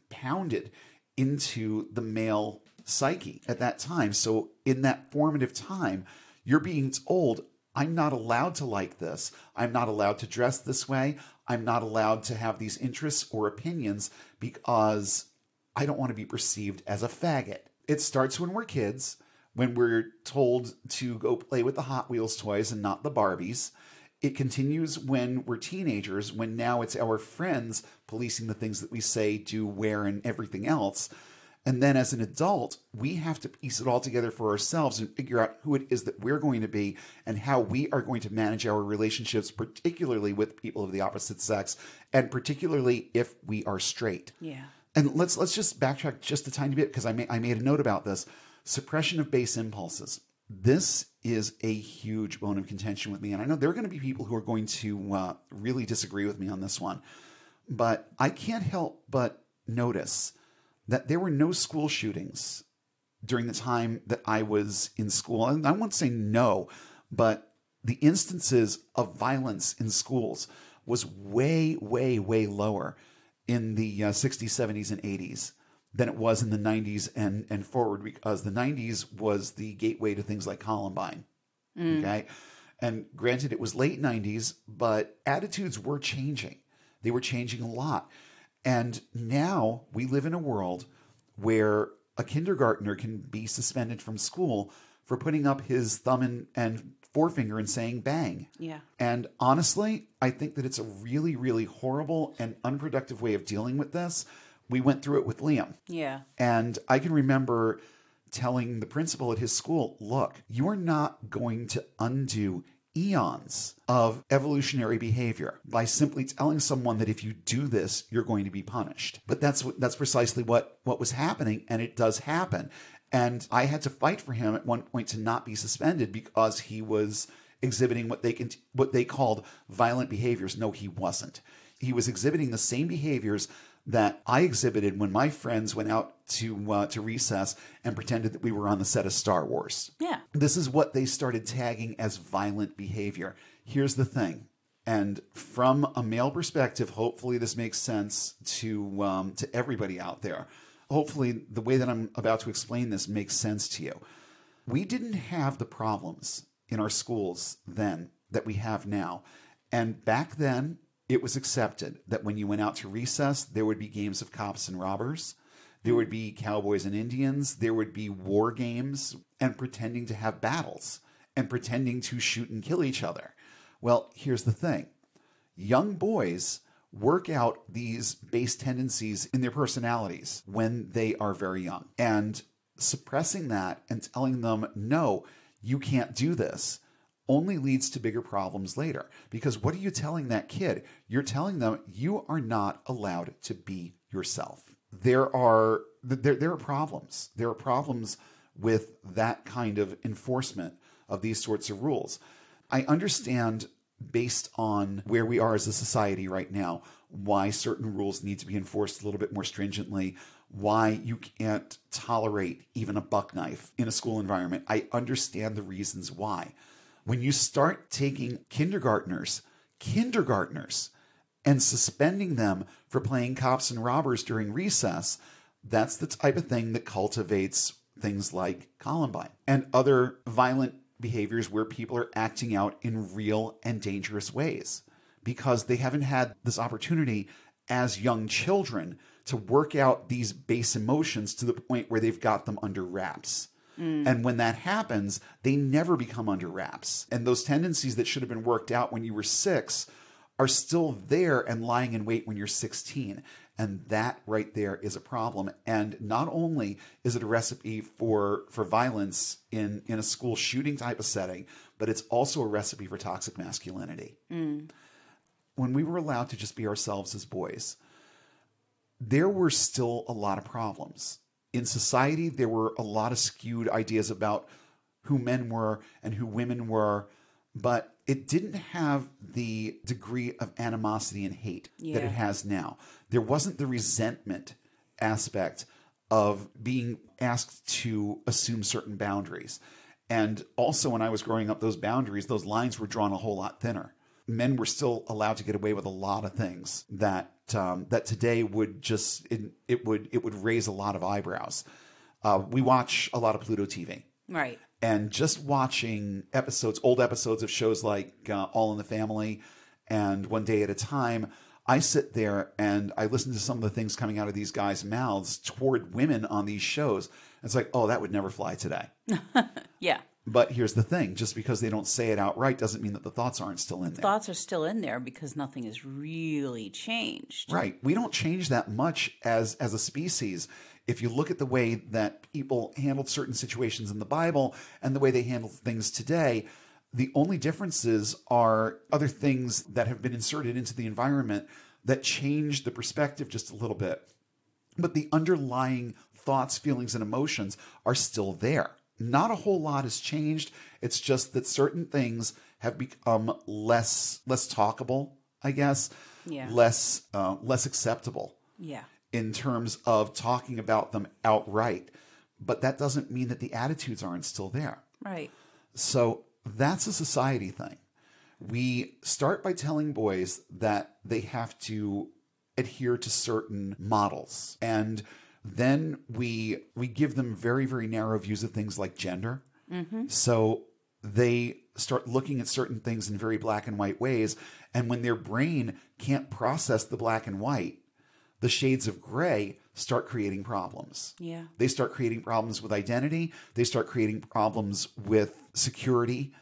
pounded into the male psyche at that time. So in that formative time, you're being told, I'm not allowed to like this. I'm not allowed to dress this way. I'm not allowed to have these interests or opinions because I don't want to be perceived as a faggot. It starts when we're kids, when we're told to go play with the Hot Wheels toys and not the Barbies. It continues when we're teenagers, when now it's our friends policing the things that we say, do, wear, and everything else. And then as an adult, we have to piece it all together for ourselves and figure out who it is that we're going to be and how we are going to manage our relationships, particularly with people of the opposite sex, and particularly if we are straight. Yeah. And let's just backtrack just a tiny bit because I made a note about this. Suppression of base impulses. This is a huge bone of contention with me. And I know there are going to be people who are going to really disagree with me on this one. But I can't help but notice that there were no school shootings during the time that I was in school. And I won't say no, but the instances of violence in schools was way, way, way lower in the 60s, 70s, and 80s. Than it was in the 90s and forward, because the 90s was the gateway to things like Columbine. Okay. And granted, it was late 90s, but attitudes were changing. They were changing a lot. And now we live in a world where a kindergartner can be suspended from school for putting up his thumb and forefinger and saying bang. Yeah. And honestly, I think that it's a really, really horrible and unproductive way of dealing with this. We went through it with Liam. Yeah. And I can remember telling the principal at his school, look, you are not going to undo eons of evolutionary behavior by simply telling someone that if you do this, you're going to be punished. But that's precisely what was happening, and it does happen. And I had to fight for him at one point to not be suspended because he was exhibiting what they called violent behaviors. No, he wasn't. He was exhibiting the same behaviors that I exhibited when my friends went out to recess and pretended that we were on the set of Star Wars. Yeah. This is what they started tagging as violent behavior. Here's the thing. And from a male perspective, hopefully this makes sense to everybody out there. Hopefully the way that I'm about to explain this makes sense to you. We didn't have the problems in our schools then that we have now. And back then, it was accepted that when you went out to recess, there would be games of cops and robbers. There would be cowboys and Indians. There would be war games and pretending to have battles and pretending to shoot and kill each other. Well, here's the thing. Young boys work out these base tendencies in their personalities when they are very young. And suppressing that and telling them, no, you can't do this, only leads to bigger problems later. Because what are you telling that kid? You're telling them you are not allowed to be yourself. There are problems. There are problems with that kind of enforcement of these sorts of rules. I understand, based on where we are as a society right now, why certain rules need to be enforced a little bit more stringently, why you can't tolerate even a buck knife in a school environment. I understand the reasons why. When you start taking kindergartners, and suspending them for playing cops and robbers during recess, that's the type of thing that cultivates things like Columbine and other violent behaviors where people are acting out in real and dangerous ways because they haven't had this opportunity as young children to work out these base emotions to the point where they've got them under wraps. And when that happens, they never become under wraps. And those tendencies that should have been worked out when you were 6 are still there and lying in wait when you're 16. And that right there is a problem. And not only is it a recipe for violence in a school shooting type of setting, but it's also a recipe for toxic masculinity. When we were allowed to just be ourselves as boys, there were still a lot of problems. In society, there were a lot of skewed ideas about who men were and who women were, but it didn't have the degree of animosity and hate that it has now. There wasn't the resentment aspect of being asked to assume certain boundaries. And also when I was growing up, those boundaries, those lines were drawn a whole lot thinner. Men were still allowed to get away with a lot of things that today would just it would raise a lot of eyebrows. We watch a lot of Pluto TV, right? And just watching old episodes of shows like All in the Family and One Day at a Time, I sit there and I listen to some of the things coming out of these guys' mouths toward women on these shows. It's like, oh, that would never fly today. Yeah. But here's the thing. Just because they don't say it outright doesn't mean that the thoughts aren't still in there. Thoughts are still in there because nothing has really changed. Right. We don't change that much as a species. If you look at the way that people handled certain situations in the Bible and the way they handle things today, the only differences are other things that have been inserted into the environment that change the perspective just a little bit. But the underlying thoughts, feelings, and emotions are still there. Not a whole lot has changed. It's just that certain things have become less talkable, I guess. Yeah. Less acceptable. Yeah. In terms of talking about them outright. But that doesn't mean that the attitudes aren't still there. Right. So that's a society thing. We start by telling boys that they have to adhere to certain models. And then we give them very, very narrow views of things like gender. Mm-hmm. So they start looking at certain things in very black and white ways. And when their brain can't process the black and white, the shades of gray start creating problems. Yeah. They start creating problems with identity. They start creating problems with security,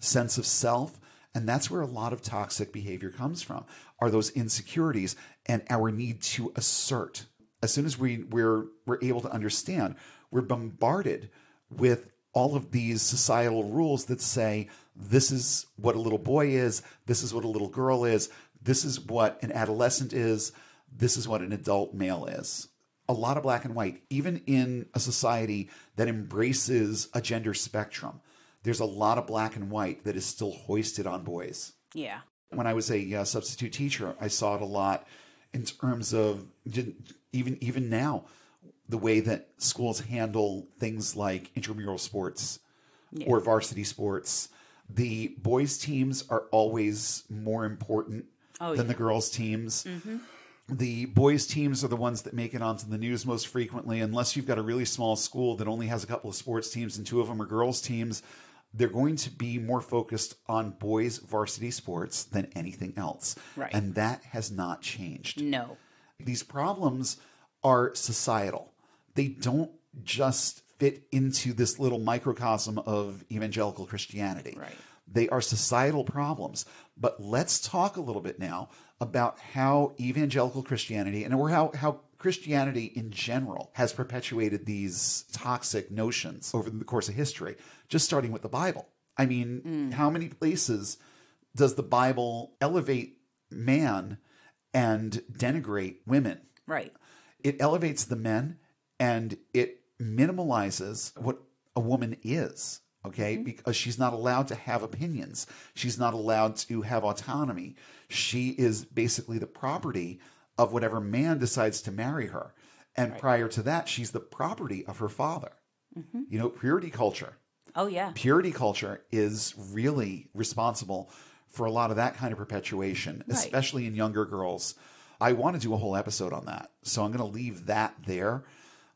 sense of self. And that's where a lot of toxic behavior comes from, are those insecurities and our need to assert. As soon as we're able to understand, we're bombarded with all of these societal rules that say this is what a little boy is, this is what a little girl is, this is what an adolescent is, this is what an adult male is. A lot of black and white, even in a society that embraces a gender spectrum. There's a lot of black and white that is still hoisted on boys. Yeah. When I was a substitute teacher, I saw it a lot in terms of even now, the way that schools handle things like intramural sports or varsity sports. The boys' teams are always more important than the girls' teams. Mm-hmm. The boys' teams are the ones that make it onto the news most frequently. Unless you've got a really small school that only has a couple of sports teams and 2 of them are girls' teams, they're going to be more focused on boys' varsity sports than anything else. Right. And that has not changed. No. These problems are societal. They don't just fit into this little microcosm of evangelical Christianity. Right. They are societal problems. But let's talk a little bit now about how evangelical Christianity or how Christianity in general has perpetuated these toxic notions over the course of history, just starting with the Bible. I mean, how many places does the Bible elevate man and denigrate women? Right. It elevates the men and it minimalizes what a woman is, okay? Because she's not allowed to have opinions. She's not allowed to have autonomy. She is basically the property of whatever man decides to marry her. And prior to that, she's the property of her father. Mm-hmm. You know, purity culture. Oh, yeah. Purity culture is really responsible for a lot of that kind of perpetuation, especially in younger girls. I want to do a whole episode on that. So I'm going to leave that there.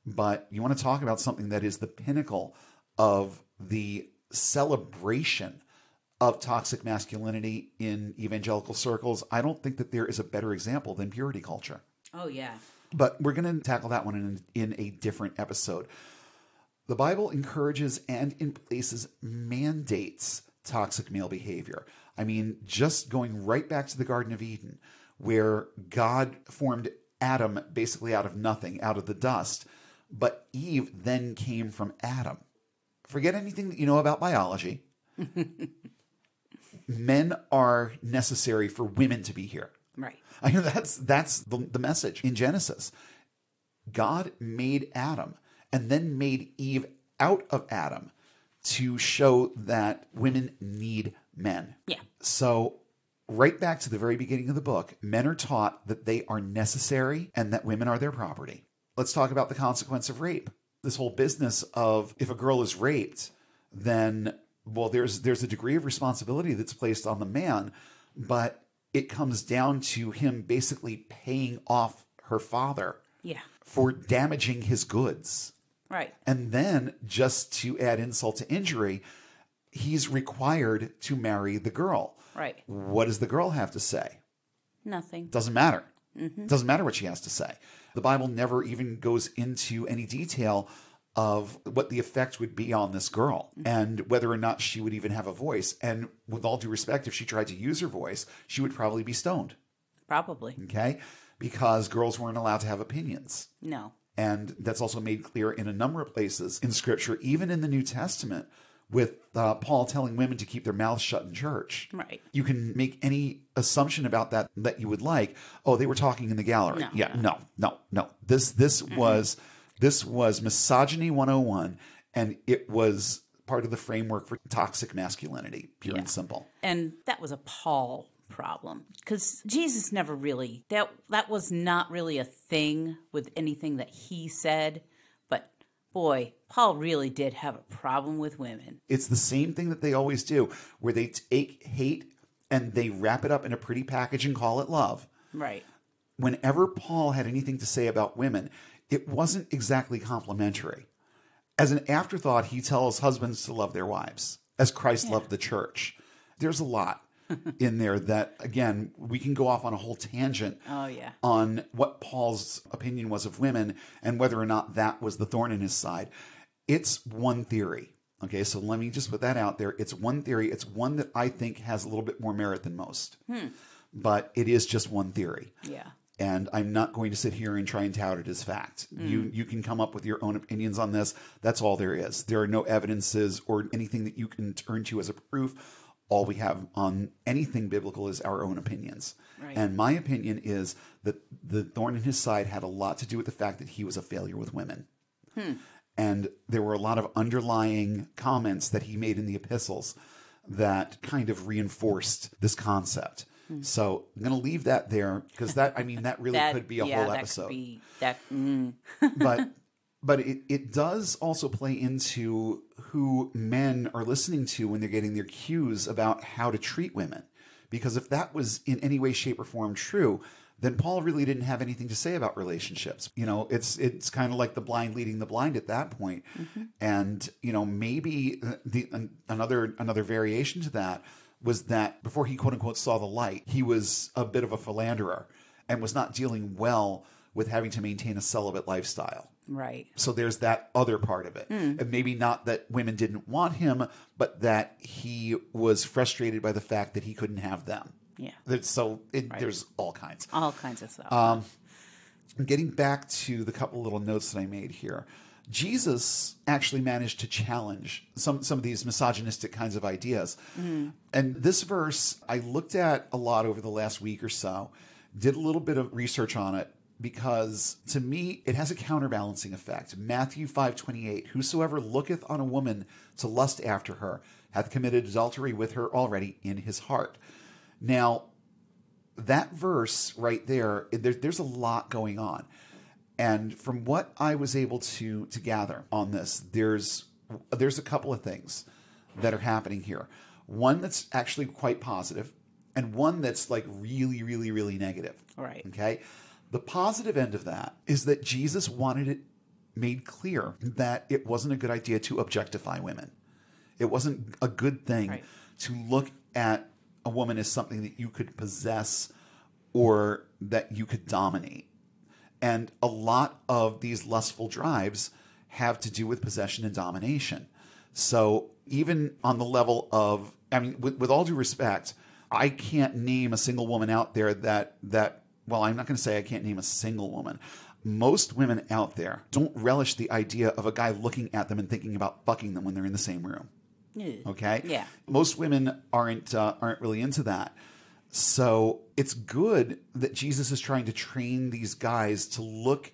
But you want to talk about something that is the pinnacle of the celebration of toxic masculinity in evangelical circles. I don't think that there is a better example than purity culture. Oh, yeah. But we're going to tackle that one in a different episode. The Bible encourages and in places mandates toxic male behavior. I mean, just going right back to the Garden of Eden, where God formed Adam basically out of nothing, out of the dust. But Eve then came from Adam. Forget anything that you know about biology. Men are necessary for women to be here. Right. I know that's the message in Genesis. God made Adam and then made Eve out of Adam to show that women need men. Yeah. So right back to the very beginning of the book, men are taught that they are necessary and that women are their property. Let's talk about the consequence of rape. This whole business of if a girl is raped, then, well, there's a degree of responsibility that's placed on the man, but it comes down to him basically paying off her father for damaging his goods. Right. And then, just to add insult to injury, he's required to marry the girl. Right. What does the girl have to say? Nothing. Doesn't matter. Mm-hmm. Doesn't matter what she has to say. The Bible never even goes into any detail of what the effect would be on this girl and whether or not she would even have a voice. And with all due respect, if she tried to use her voice, she would probably be stoned. Probably. Okay? Because girls weren't allowed to have opinions. No. And that's also made clear in a number of places in Scripture, even in the New Testament, with Paul telling women to keep their mouths shut in church. Right. You can make any assumption about that you would like. Oh, they were talking in the gallery. No. This was misogyny 101, and it was part of the framework for toxic masculinity, pure and simple. And that was a Paul problem, because Jesus never really, that was not really a thing with anything that he said. But boy, Paul really did have a problem with women. It's the same thing that they always do, where they take hate and they wrap it up in a pretty package and call it love. Right. Whenever Paul had anything to say about women, it wasn't exactly complimentary. As an afterthought, he tells husbands to love their wives, as Christ loved the church. There's a lot in there that, again, we can go off on a whole tangent on what Paul's opinion was of women and whether or not that was the thorn in his side. It's one theory. Okay, so let me just put that out there. It's one theory. It's one that I think has a little bit more merit than most. But it is just one theory. Yeah. And I'm not going to sit here and try and tout it as fact. You can come up with your own opinions on this. That's all there is. There are no evidences or anything that you can turn to as a proof. All we have on anything biblical is our own opinions. Right. And my opinion is that the thorn in his side had a lot to do with the fact that he was a failure with women. And there were a lot of underlying comments that he made in the epistles that kind of reinforced this concept. So I'm going to leave that there because that really could be a whole episode. But it does also play into who men are listening to when they're getting their cues about how to treat women. Because if that was in any way, shape, or form true, then Paul really didn't have anything to say about relationships. It's kind of like the blind leading the blind at that point. And, maybe another variation to that was that before he, quote unquote, saw the light, he was a bit of a philanderer and was not dealing well with having to maintain a celibate lifestyle. Right. So there's that other part of it. And maybe not that women didn't want him, but that he was frustrated by the fact that he couldn't have them. Yeah. There's all kinds. All kinds of stuff. Getting back to the couple little notes that I made here. Jesus actually managed to challenge some of these misogynistic kinds of ideas. And this verse, I looked at a lot over the last week or so, did a little bit of research on it, because to me, it has a counterbalancing effect. Matthew 5:28, whosoever looketh on a woman to lust after her hath committed adultery with her already in his heart. Now, that verse right there, there's a lot going on. And from what I was able to gather on this, there's a couple of things that are happening here. One that's actually quite positive, and one that's like really, really, really negative. Right. Okay? The positive end of that is that Jesus wanted it made clear that it wasn't a good idea to objectify women. It wasn't a good thing to look at a woman as something that you could possess or that you could dominate. And a lot of these lustful drives have to do with possession and domination. So even on the level of, with all due respect, I can't name a single woman out there that well, I'm not going to say I can't name a single woman. Most women out there don't relish the idea of a guy looking at them and thinking about fucking them when they're in the same room. Okay? Yeah. Most women aren't really into that. So it's good that Jesus is trying to train these guys to look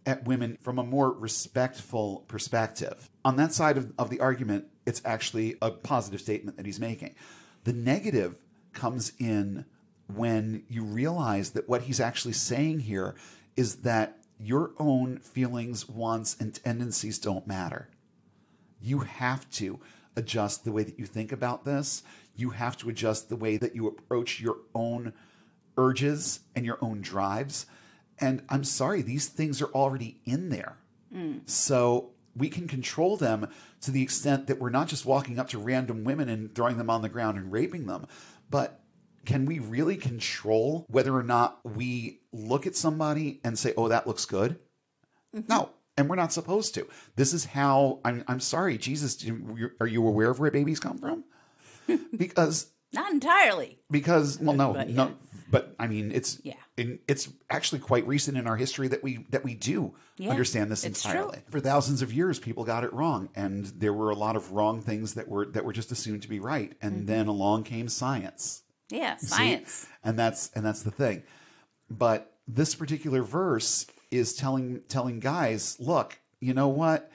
at women from a more respectful perspective. On that side of the argument, it's actually a positive statement that he's making. The negative comes in when you realize that what he's actually saying here is that your own feelings, wants, and tendencies don't matter. You have to adjust the way that you think about this. You have to adjust the way that you approach your own urges and your own drives. And I'm sorry, these things are already in there. So we can control them to the extent that we're not just walking up to random women and throwing them on the ground and raping them, but can we really control whether or not we look at somebody and say, oh, that looks good? No. And we're not supposed to. This is how, I'm sorry, Jesus, are you aware of where babies come from? Because... Not entirely. Because, well, no. But I mean, it's actually quite recent in our history that we do understand this entirely. True. For thousands of years, people got it wrong. And there were a lot of wrong things that were just assumed to be right. And then along came science. Yeah, science. See? And that's the thing. But this particular verse is telling guys, look, you know what?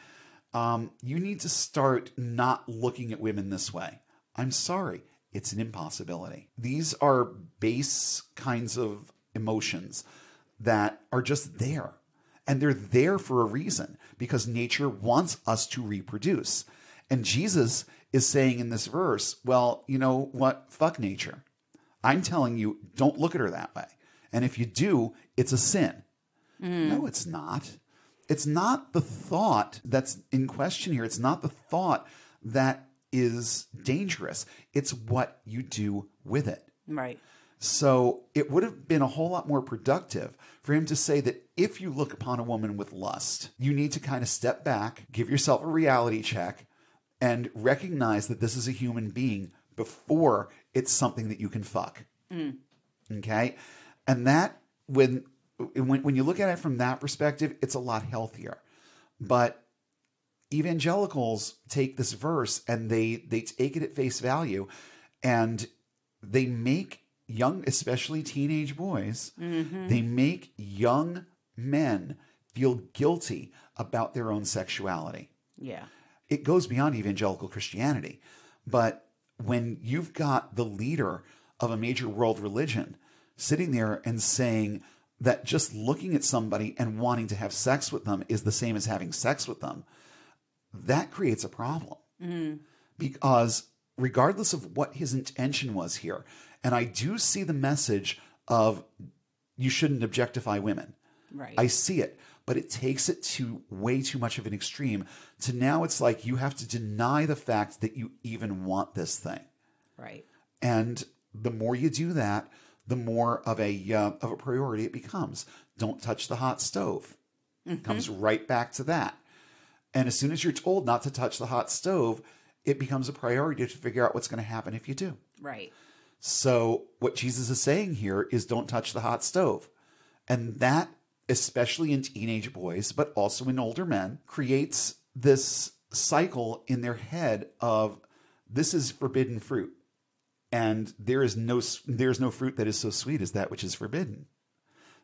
You need to start not looking at women this way. I'm sorry. It's an impossibility. These are base kinds of emotions that are just there. And they're there for a reason, because nature wants us to reproduce. And Jesus is saying in this verse, well, you know what? Fuck nature. I'm telling you, don't look at her that way. And if you do, it's a sin. No, it's not. It's not the thought that's in question here. It's not the thought that is dangerous. It's what you do with it. Right. So it would have been a whole lot more productive for him to say that if you look upon a woman with lust, you need to kind of step back, give yourself a reality check, and recognize that this is a human being before it's something that you can fuck. Okay? And that, when when you look at it from that perspective, it's a lot healthier. But evangelicals take this verse and they take it at face value, and they make young, especially teenage boys, they make young men feel guilty about their own sexuality. Yeah. It goes beyond evangelical Christianity. But when you've got the leader of a major world religion sitting there and saying that just looking at somebody and wanting to have sex with them is the same as having sex with them, that creates a problem. Because regardless of what his intention was here, and I do see the message of you shouldn't objectify women. Right. I see it, but it takes it to way too much of an extreme to now it's like you have to deny the fact that you even want this thing. Right. And the more you do that, the more of a priority it becomes. Don't touch the hot stove. Comes right back to that. And as soon as you're told not to touch the hot stove, it becomes a priority to figure out what's going to happen if you do. Right. So what Jesus is saying here is don't touch the hot stove. And that, especially in teenage boys, but also in older men, creates this cycle in their head of this is forbidden fruit. And there's no fruit that is so sweet as that which is forbidden.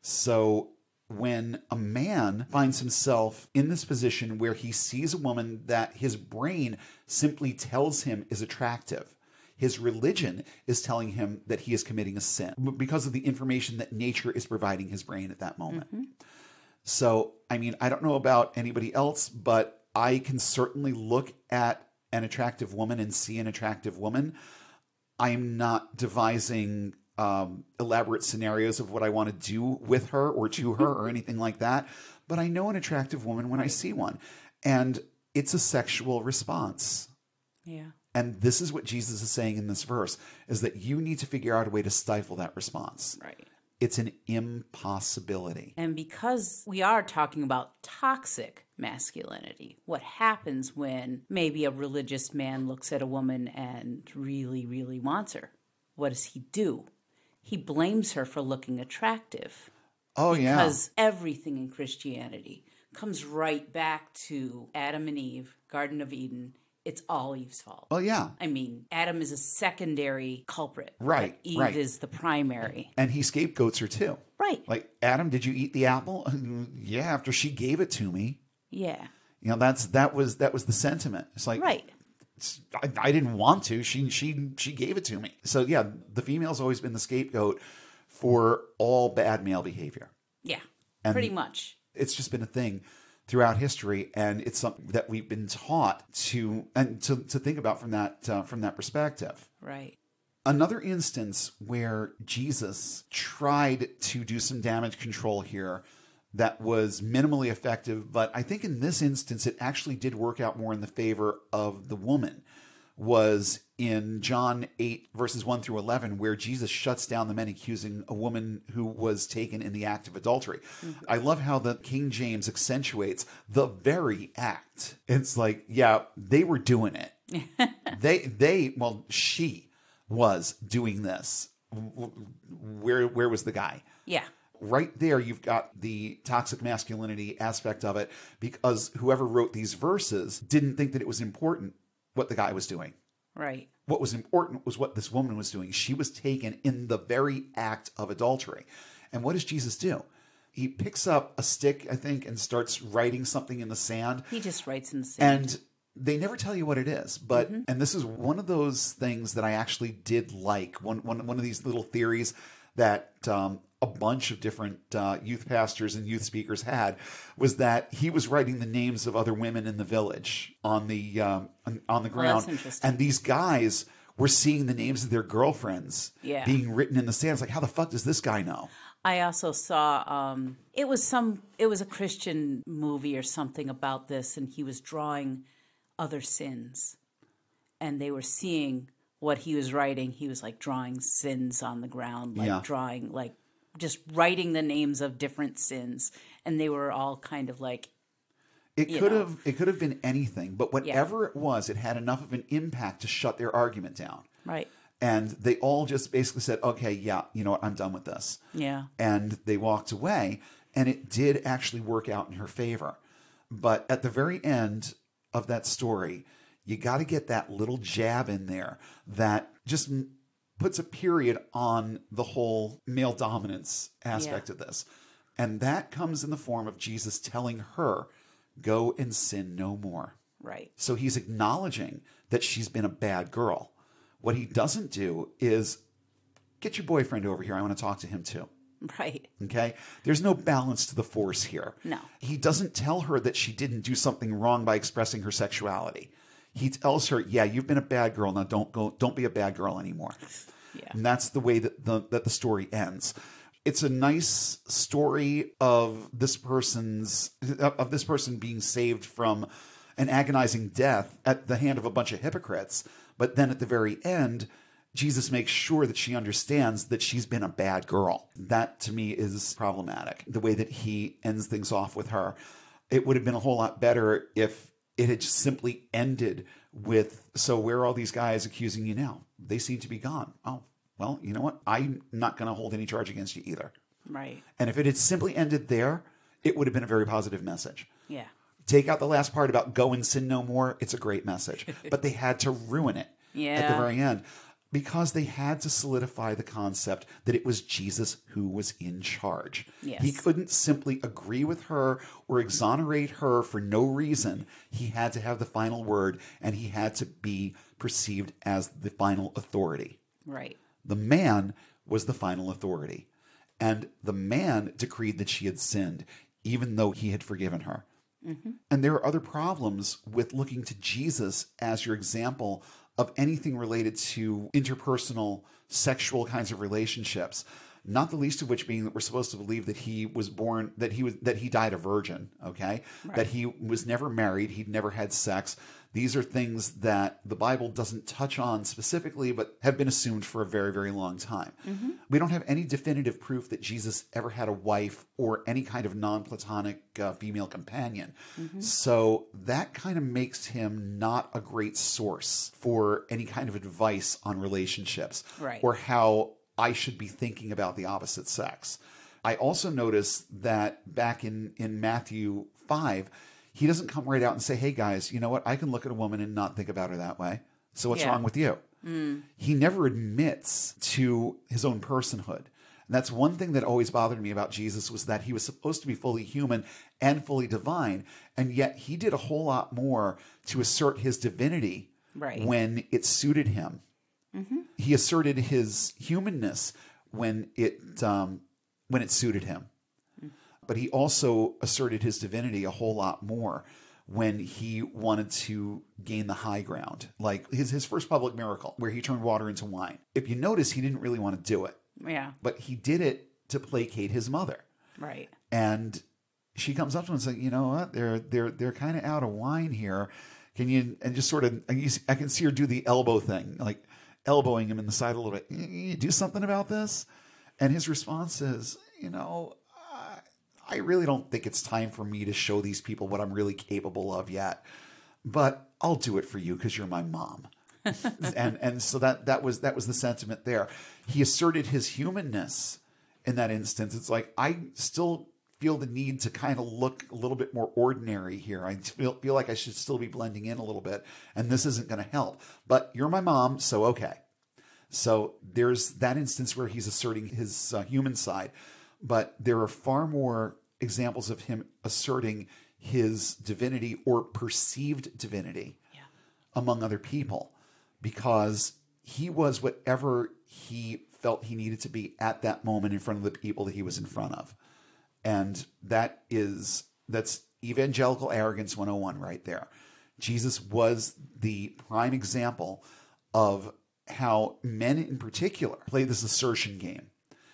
So when a man finds himself in this position where he sees a woman that his brain simply tells him is attractive, his religion is telling him that he is committing a sin because of the information that nature is providing his brain at that moment. So, I mean, I don't know about anybody else, but I can certainly look at an attractive woman and see an attractive woman. I'm not devising elaborate scenarios of what I want to do with her or to her or anything like that. But I know an attractive woman when I see one. And it's a sexual response. Yeah. And this is what Jesus is saying in this verse, is that you need to figure out a way to stifle that response. Right. It's an impossibility. And because we are talking about toxic masculinity, what happens when maybe a religious man looks at a woman and really, really wants her? What does he do? He blames her for looking attractive. Oh, yeah. Because everything in Christianity comes right back to Adam and Eve, Garden of Eden. It's all Eve's fault. Oh, yeah. I mean, Adam is a secondary culprit. Right, But Eve right. is the primary. And he scapegoats her too. Right. Like, Adam, did you eat the apple? Yeah, after she gave it to me. Yeah. You know, that was the sentiment. It's like, Right. I didn't want to. She gave it to me. So yeah, the female's always been the scapegoat for all bad male behavior. Yeah. And pretty much. It's just been a thing throughout history, and it's something that we've been taught to think about from that perspective. Right. Another instance where Jesus tried to do some damage control here that was minimally effective, but I think in this instance it actually did work out more in the favor of the woman, was in John 8, verses 1 through 11, where Jesus shuts down the men accusing a woman who was taken in the act of adultery. I love how the King James accentuates the very act. It's like, yeah, they were doing it. She was doing this. Where was the guy? Yeah. Right there, you've got the toxic masculinity aspect of it, because whoever wrote these verses didn't think that it was important what the guy was doing. Right. What was important was what this woman was doing. She was taken in the very act of adultery. And what does Jesus do? He picks up a stick, I think, and starts writing something in the sand. He just writes in the sand. And they never tell you what it is. But and this is one of those things that I actually did like. One of these little theories that a bunch of different youth pastors and youth speakers had, was that he was writing the names of other women in the village on the ground. That's interesting. And these guys were seeing the names of their girlfriends being written in the sand. It's like, how the fuck does this guy know? I also saw it was a Christian movie or something about this, and he was drawing other sins, and they were seeing what he was writing. He was like drawing sins on the ground, like drawing, like just writing the names of different sins, and they were all kind of like, it could have been anything, but whatever it was, it had enough of an impact to shut their argument down. Right. And they all just basically said, okay, yeah, you know what, I'm done with this. Yeah. And they walked away, and it did actually work out in her favor. But at the very end of that story, you got to get that little jab in there that just puts a period on the whole male dominance aspect of this. And that comes in the form of Jesus telling her, go and sin no more. Right. So he's acknowledging that she's been a bad girl. What he doesn't do is get your boyfriend over here. I want to talk to him too. Right. Okay? There's no balance to the force here. No. He doesn't tell her that she didn't do something wrong by expressing her sexuality. He tells her, yeah, you've been a bad girl. Now don't be a bad girl anymore. Yeah. And that's the way that the story ends. It's a nice story of this person being saved from an agonizing death at the hand of a bunch of hypocrites. But then at the very end, Jesus makes sure that she understands that she's been a bad girl. That to me is problematic. The way that he ends things off with her. It would have been a whole lot better if it had just simply ended with, so where are all these guys accusing you now? They seem to be gone. Oh, well, you know what? I'm not going to hold any charge against you either. Right. And if it had simply ended there, it would have been a very positive message. Yeah. Take out the last part about go and sin no more. It's a great message. But they had to ruin it at the very end because they had to solidify the concept that it was Jesus who was in charge. Yes. He couldn't simply agree with her or exonerate her for no reason. He had to have the final word, and he had to be perceived as the final authority. Right. The man was the final authority. And the man decreed that she had sinned, even though he had forgiven her. Mm-hmm. And there are other problems with looking to Jesus as your example of anything related to interpersonal, sexual kinds of relationships. Not the least of which being that we're supposed to believe that he was born, that he died a virgin, okay? Right. That he was never married, he'd never had sex. These are things that the Bible doesn't touch on specifically, but have been assumed for a very, very long time. Mm-hmm. We don't have any definitive proof that Jesus ever had a wife or any kind of non-Platonic female companion. Mm-hmm. So that kind of makes him not a great source for any kind of advice on relationships, right, or how I should be thinking about the opposite sex. I also noticed that back in Matthew 5, he doesn't come right out and say, hey guys, you know what? I can look at a woman and not think about her that way. So what's wrong with you? Mm. He never admits to his own personhood. And that's one thing that always bothered me about Jesus, was that he was supposed to be fully human and fully divine. And yet he did a whole lot more to assert his divinity when it suited him. Mm-hmm. He asserted his humanness when it suited him. But he also asserted his divinity a whole lot more when he wanted to gain the high ground. Like his first public miracle, where he turned water into wine. If you notice, he didn't really want to do it. Yeah. But he did it to placate his mother. Right. And she comes up to him and says, you know what? They're kind of out of wine here. Can you, and just sort of, I can see her do the elbow thing, like elbowing him in the side a little bit. You do something about this? And his response is, you know, I really don't think it's time for me to show these people what I'm really capable of yet, but I'll do it for you because you're my mom. and so that was the sentiment there. He asserted his humanness in that instance. It's like, I still feel the need to kind of look a little bit more ordinary here. I feel like I should still be blending in a little bit, and this isn't going to help. But you're my mom, so okay. So there's that instance where he's asserting his human side. But there are far more examples of him asserting his divinity or perceived divinity among other people, because he was whatever he felt he needed to be at that moment in front of the people that he was in front of. And that's evangelical arrogance 101 right there. Jesus was the prime example of how men in particular play this assertion game.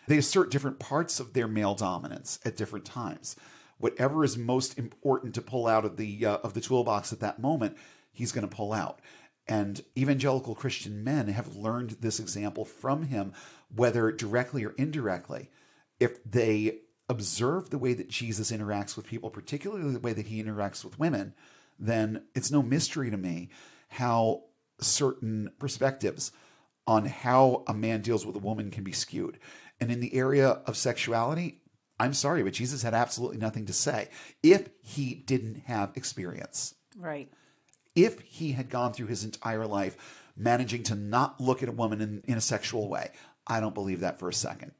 They assert different parts of their male dominance at different times. Whatever is most important to pull out of the toolbox at that moment, he's going to pull out. And evangelical Christian men have learned this example from him, whether directly or indirectly. If they observe the way that Jesus interacts with people, particularly the way that he interacts with women, then it's no mystery to me how certain perspectives on how a man deals with a woman can be skewed. And in the area of sexuality, I'm sorry, but Jesus had absolutely nothing to say if he didn't have experience. Right. If he had gone through his entire life managing to not look at a woman in a sexual way, I don't believe that for a second.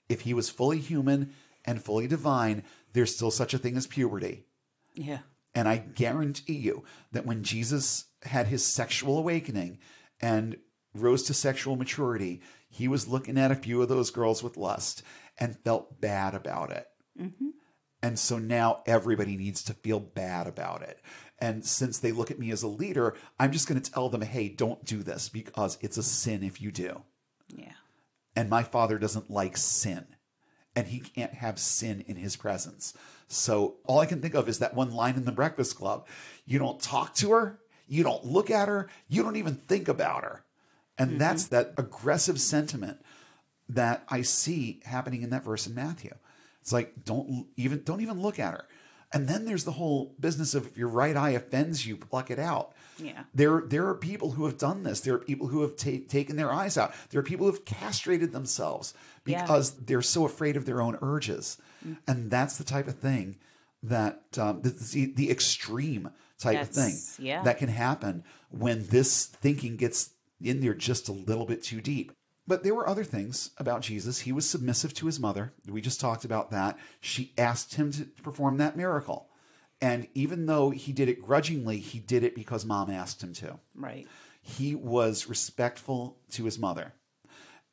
If he was fully human and fully divine, there's still such a thing as puberty. Yeah. And I guarantee you that when Jesus had his sexual awakening and rose to sexual maturity, he was looking at a few of those girls with lust and felt bad about it. And so now everybody needs to feel bad about it. And since they look at me as a leader, I'm just going to tell them, hey, don't do this because it's a sin if you do. Yeah. And my Father doesn't like sin. And he can't have sin in his presence. So all I can think of is that one line in The Breakfast Club. You don't talk to her. You don't look at her. You don't even think about her. And that's that aggressive sentiment that I see happening in that verse in Matthew. It's like, don't even look at her. And then there's the whole business of if your right eye offends you, pluck it out. Yeah. There are people who have done this. There are people who have taken their eyes out. There are people who have castrated themselves because they're so afraid of their own urges. And that's the type of thing that the extreme type of thing that can happen when this thinking gets in there just a little bit too deep. But there were other things about Jesus. He was submissive to his mother. We just talked about that. She asked him to perform that miracle. And even though he did it grudgingly, he did it because mom asked him to. Right. He was respectful to his mother.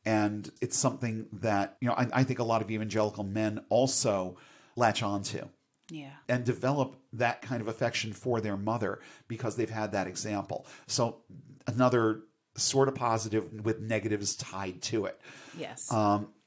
And it's something that, I think a lot of evangelical men also latch on to. Yeah. And develop that kind of affection for their mother because they've had that example. So another sort of positive with negatives tied to it. Yes.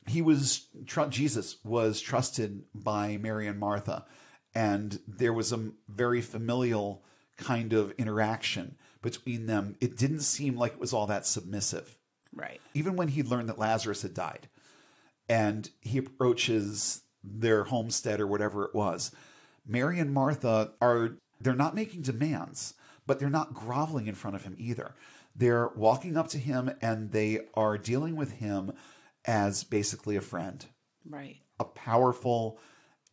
Jesus was trusted by Mary and Martha, and there was a very familial kind of interaction between them. It didn't seem like it was all that submissive. Right. Even when he learned that Lazarus had died and he approaches their homestead or whatever it was, Mary and Martha they're not making demands, but they're not groveling in front of him either. They're walking up to him and they are dealing with him as basically a friend. Right. A powerful,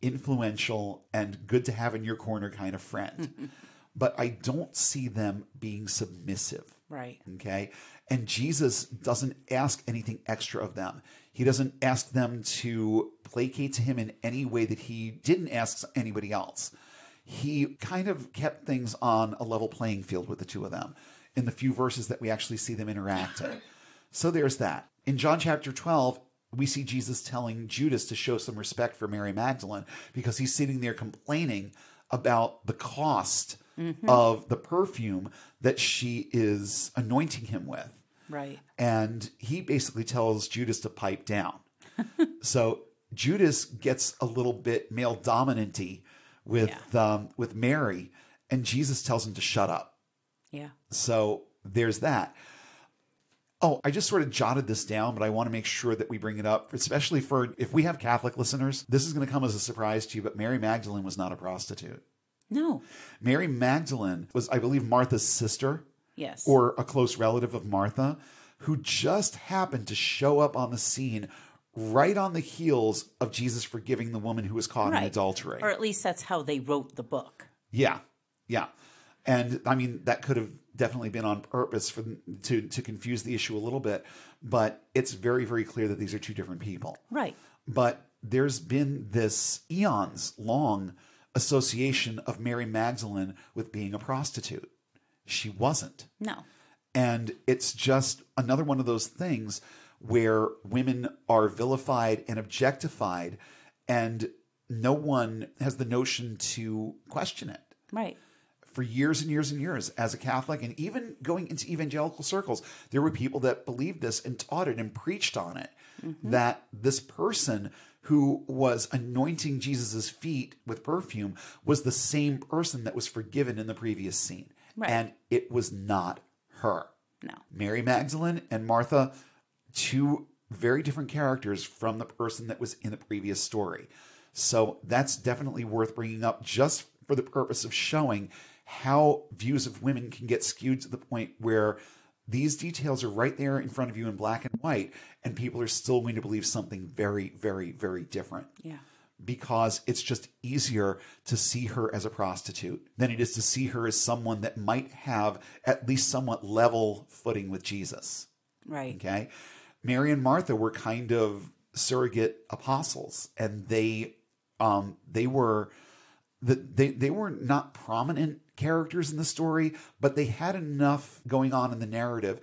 influential, and good to have in your corner kind of friend. But I don't see them being submissive. Right. Okay. And Jesus doesn't ask anything extra of them. He doesn't ask them to placate to him in any way that he didn't ask anybody else. He kind of kept things on a level playing field with the two of them in the few verses that we actually see them interacting. So there's that. In John chapter 12, we see Jesus telling Judas to show some respect for Mary Magdalene because he's sitting there complaining about the cost of the perfume that she is anointing him with. Right. And he basically tells Judas to pipe down. So Judas gets a little bit male dominant-y with Mary, and Jesus tells him to shut up. Yeah. So there's that. Oh, I just sort of jotted this down, but I want to make sure that we bring it up, especially for if we have Catholic listeners. This is going to come as a surprise to you, but Mary Magdalene was not a prostitute. No. Mary Magdalene was, I believe, Martha's sister. Yes. Or a close relative of Martha, who just happened to show up on the scene right on the heels of Jesus forgiving the woman who was caught in adultery. Or at least that's how they wrote the book. Yeah. Yeah. And I mean, that could have definitely been on purpose to confuse the issue a little bit, but it's very, very clear that these are two different people. Right. But there's been this eons long association of Mary Magdalene with being a prostitute. She wasn't. No. And it's just another one of those things where women are vilified and objectified, and no one has the notion to question it. Right. For years and years and years, as a Catholic, and even going into evangelical circles, there were people that believed this and taught it and preached on it, that this person who was anointing Jesus's feet with perfume was the same person that was forgiven in the previous scene. Right. And it was not her. No. Mary Magdalene and Martha, two very different characters from the person that was in the previous story. So that's definitely worth bringing up just for the purpose of showing how views of women can get skewed to the point where these details are right there in front of you in black and white, and people are still going to believe something very, very, very different. Yeah. Because it's just easier to see her as a prostitute than it is to see her as someone that might have at least somewhat level footing with Jesus. Right. Okay. Mary and Martha were kind of surrogate apostles, and they were not prominent characters in the story, but they had enough going on in the narrative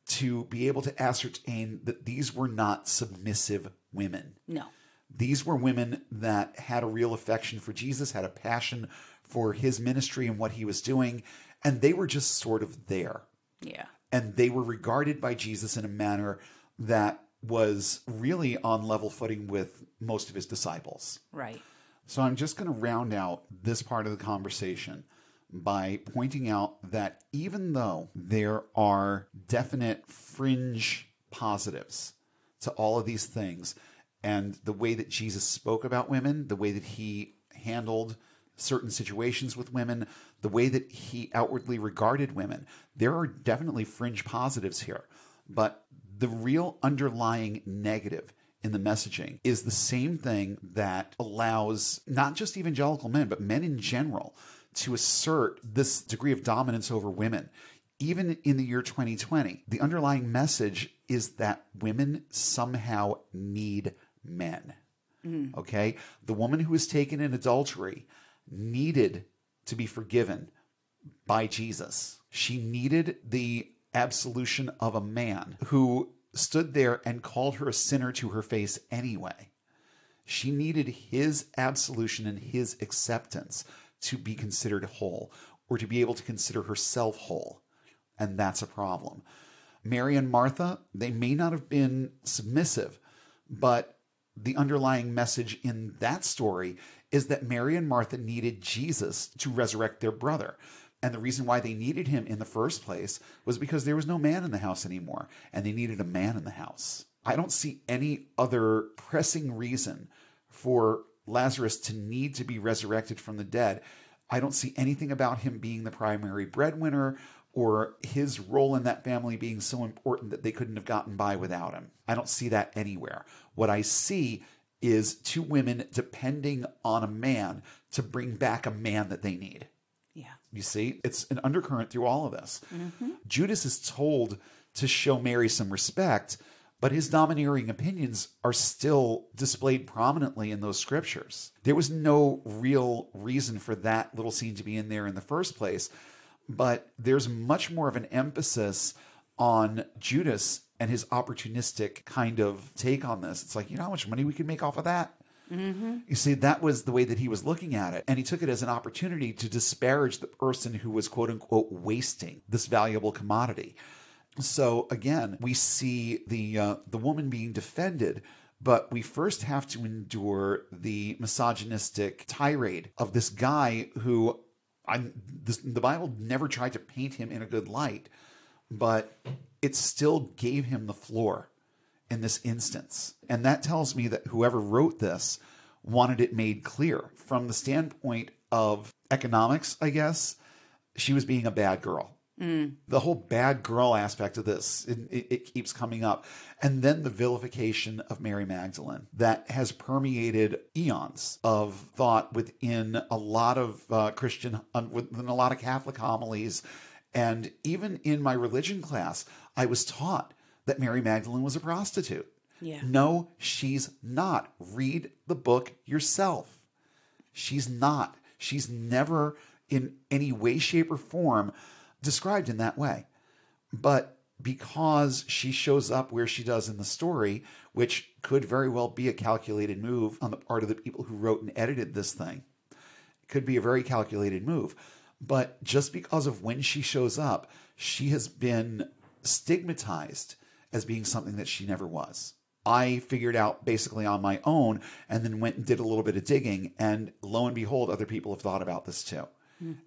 to be able to ascertain that these were not submissive women. No. These were women that had a real affection for Jesus, had a passion for his ministry and what he was doing, and they were just sort of there. Yeah. And they were regarded by Jesus in a manner that was really on level footing with most of his disciples. Right. So I'm just going to round out this part of the conversation by pointing out that even though there are definite fringe positives to all of these things, and the way that Jesus spoke about women, the way that he handled certain situations with women, the way that he outwardly regarded women, there are definitely fringe positives here. But the real underlying negative in the messaging is the same thing that allows not just evangelical men, but men in general to assert this degree of dominance over women. Even in the year 2020, the underlying message is that women somehow need men. Okay? The woman who was taken in adultery needed to be forgiven by Jesus. She needed the absolution of a man who stood there and called her a sinner to her face anyway. She needed his absolution and his acceptance to be considered whole, or to be able to consider herself whole. And that's a problem. Mary and Martha, they may not have been submissive, but the underlying message in that story is that Mary and Martha needed Jesus to resurrect their brother. And the reason why they needed him in the first place was because there was no man in the house anymore, and they needed a man in the house. I don't see any other pressing reason for Lazarus to need to be resurrected from the dead. I don't see anything about him being the primary breadwinner or his role in that family being so important that they couldn't have gotten by without him. I don't see that anywhere. What I see is two women depending on a man to bring back a man that they need. Yeah. You see, it's an undercurrent through all of this. Judas is told to show Mary some respect, but his domineering opinions are still displayed prominently in those scriptures. There was no real reason for that little scene to be in there in the first place, but there's much more of an emphasis on Judas and his opportunistic kind of take on this. It's like, you know how much money we can make off of that? You see, that was the way that he was looking at it. And he took it as an opportunity to disparage the person who was, quote unquote, wasting this valuable commodity. So again, we see the woman being defended, but we first have to endure the misogynistic tirade of this guy who the Bible never tried to paint him in a good light, but it still gave him the floor in this instance. And that tells me that whoever wrote this wanted it made clear. From the standpoint of economics, I guess, she was being a bad girl. The whole bad girl aspect of this, it keeps coming up. And then the vilification of Mary Magdalene that has permeated eons of thought within a lot of within a lot of Catholic homilies. And even in my religion class, I was taught that Mary Magdalene was a prostitute. Yeah. No, she's not. Read the book yourself. She's not. She's never in any way, shape, or form described in that way. But because she shows up where she does in the story, which could very well be a calculated move on the part of the people who wrote and edited this thing, it could be a very calculated move. But just because of when she shows up, she has been stigmatized as being something that she never was. I figured out basically on my own and then went and did a little bit of digging, and lo and behold, other people have thought about this too.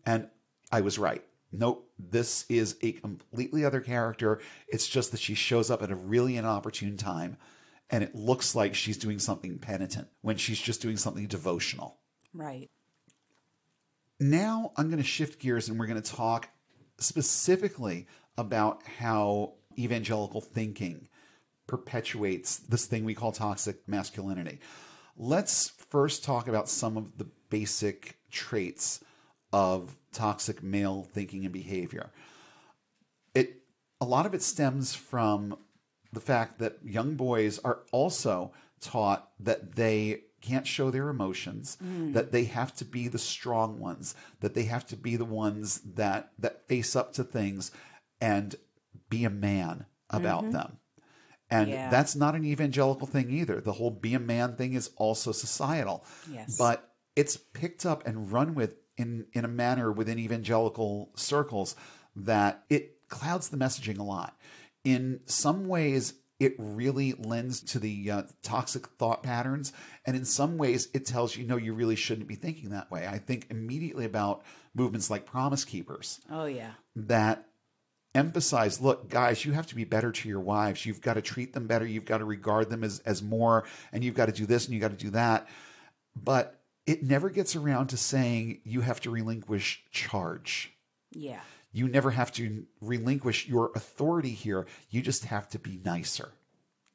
And I was right. Nope, this is a completely other character. It's just that she shows up at a really inopportune time, and it looks like she's doing something penitent when she's just doing something devotional. Right. Now I'm going to shift gears, and we're going to talk specifically about how evangelical thinking perpetuates this thing we call toxic masculinity. Let's first talk about some of the basic traits of toxic male thinking and behavior. A lot of it stems from the fact that young boys are also taught that they can't show their emotions, that they have to be the strong ones, that they have to be the ones that face up to things and be a man about them. And that's not an evangelical thing either. The whole be a man thing is also societal. Yes. But it's picked up and run with in a manner within evangelical circles that it clouds the messaging a lot. In some ways, it really lends to the toxic thought patterns. And in some ways, it tells you, no, you really shouldn't be thinking that way. I think immediately about movements like Promise Keepers. Oh, yeah. That emphasize, look, guys, you have to be better to your wives. You've got to treat them better. You've got to regard them as more. And you've got to do this and you've got to do that. But it never gets around to saying you have to relinquish charge. Yeah. You never have to relinquish your authority here. You just have to be nicer.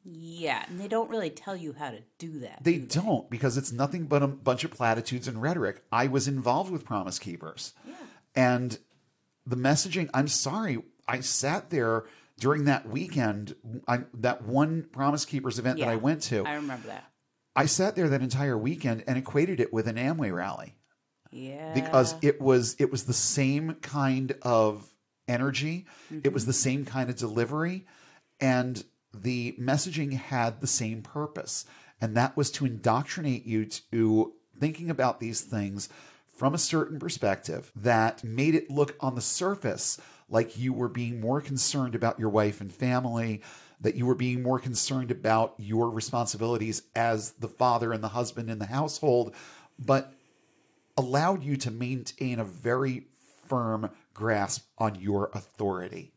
Yeah, and they don't really tell you how to do that. They don't, because it's nothing but a bunch of platitudes and rhetoric. I was involved with Promise Keepers. Yeah. And the messaging, I'm sorry, I sat there during that weekend, that one Promise Keepers event that I went to. I remember that. I sat there that entire weekend and equated it with an Amway rally. Yeah. Because it was the same kind of energy. It was the same kind of delivery. And the messaging had the same purpose. And that was to indoctrinate you to thinking about these things from a certain perspective that made it look on the surface like you were being more concerned about your wife and family, that you were being more concerned about your responsibilities as the father and the husband in the household, but allowed you to maintain a very firm grasp on your authority.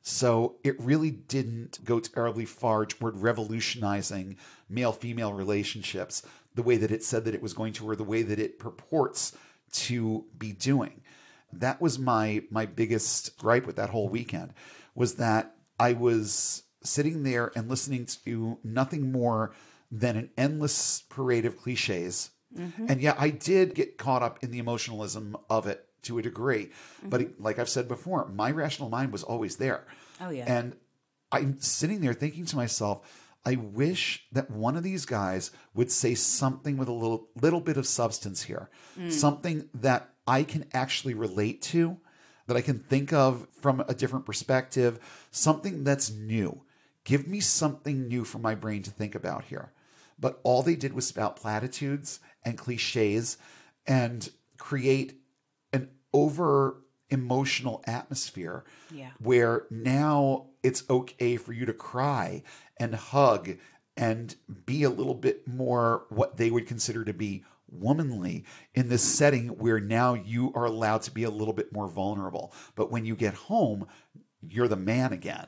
So it really didn't go terribly far toward revolutionizing male-female relationships the way that it said that it was going to, or the way that it purports to be doing. That was my biggest gripe with that whole weekend, was that I was sitting there and listening to nothing more than an endless parade of cliches. And yeah, I did get caught up in the emotionalism of it to a degree. But like I've said before, my rational mind was always there. Oh, yeah. And I'm sitting there thinking to myself, I wish that one of these guys would say something with a little bit of substance here. Something that I can actually relate to, that I can think of from a different perspective, something that's new. Give me something new for my brain to think about here. But all they did was spout platitudes and cliches and create an over emotional atmosphere where now it's okay for you to cry and hug and be a little bit more what they would consider to be womanly in this setting where now you are allowed to be a little bit more vulnerable. But when you get home, you're the man again.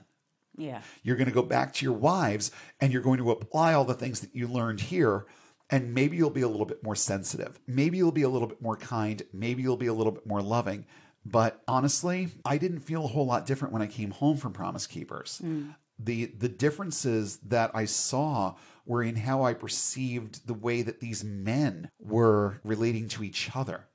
Yeah. You're going to go back to your wives and you're going to apply all the things that you learned here. And maybe you'll be a little bit more sensitive. Maybe you'll be a little bit more kind. Maybe you'll be a little bit more loving. But honestly, I didn't feel a whole lot different when I came home from Promise Keepers. The differences that I saw were in how I perceived the way that these men were relating to each other.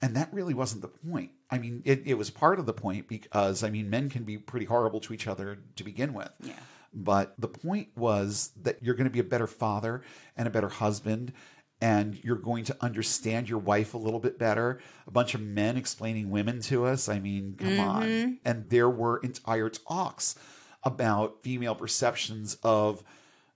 And that really wasn't the point. I mean, it was part of the point because, I mean, men can be pretty horrible to each other to begin with. Yeah. But the point was that you're going to be a better father and a better husband, and you're going to understand your wife a little bit better. A bunch of men explaining women to us. I mean, come on. And there were entire talks about female perceptions of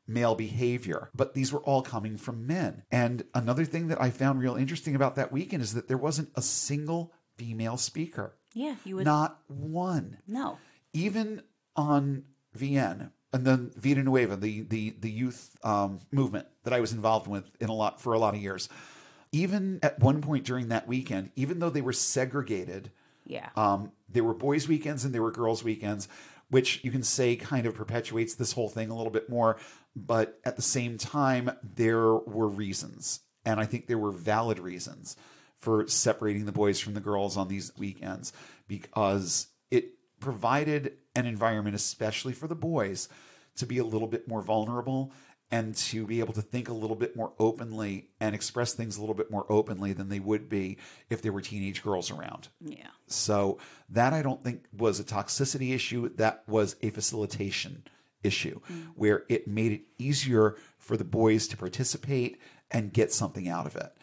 male behavior, but these were all coming from men. And another thing that I found real interesting about that weekend is that there wasn't a single female speaker. Yeah, you would. Not one. No. Even on VN and then Vida Nueva, the youth movement that I was involved with for a lot of years. Even at one point during that weekend, even though they were segregated, there were boys' weekends and there were girls' weekends, which you can say kind of perpetuates this whole thing a little bit more. But at the same time, there were reasons. And I think there were valid reasons for separating the boys from the girls on these weekends, because it provided an environment, especially for the boys, to be a little bit more vulnerable and to be able to think a little bit more openly and express things a little bit more openly than they would be if there were teenage girls around. Yeah. So that I don't think was a toxicity issue. That was a facilitation issue where it made it easier for the boys to participate and get something out of it.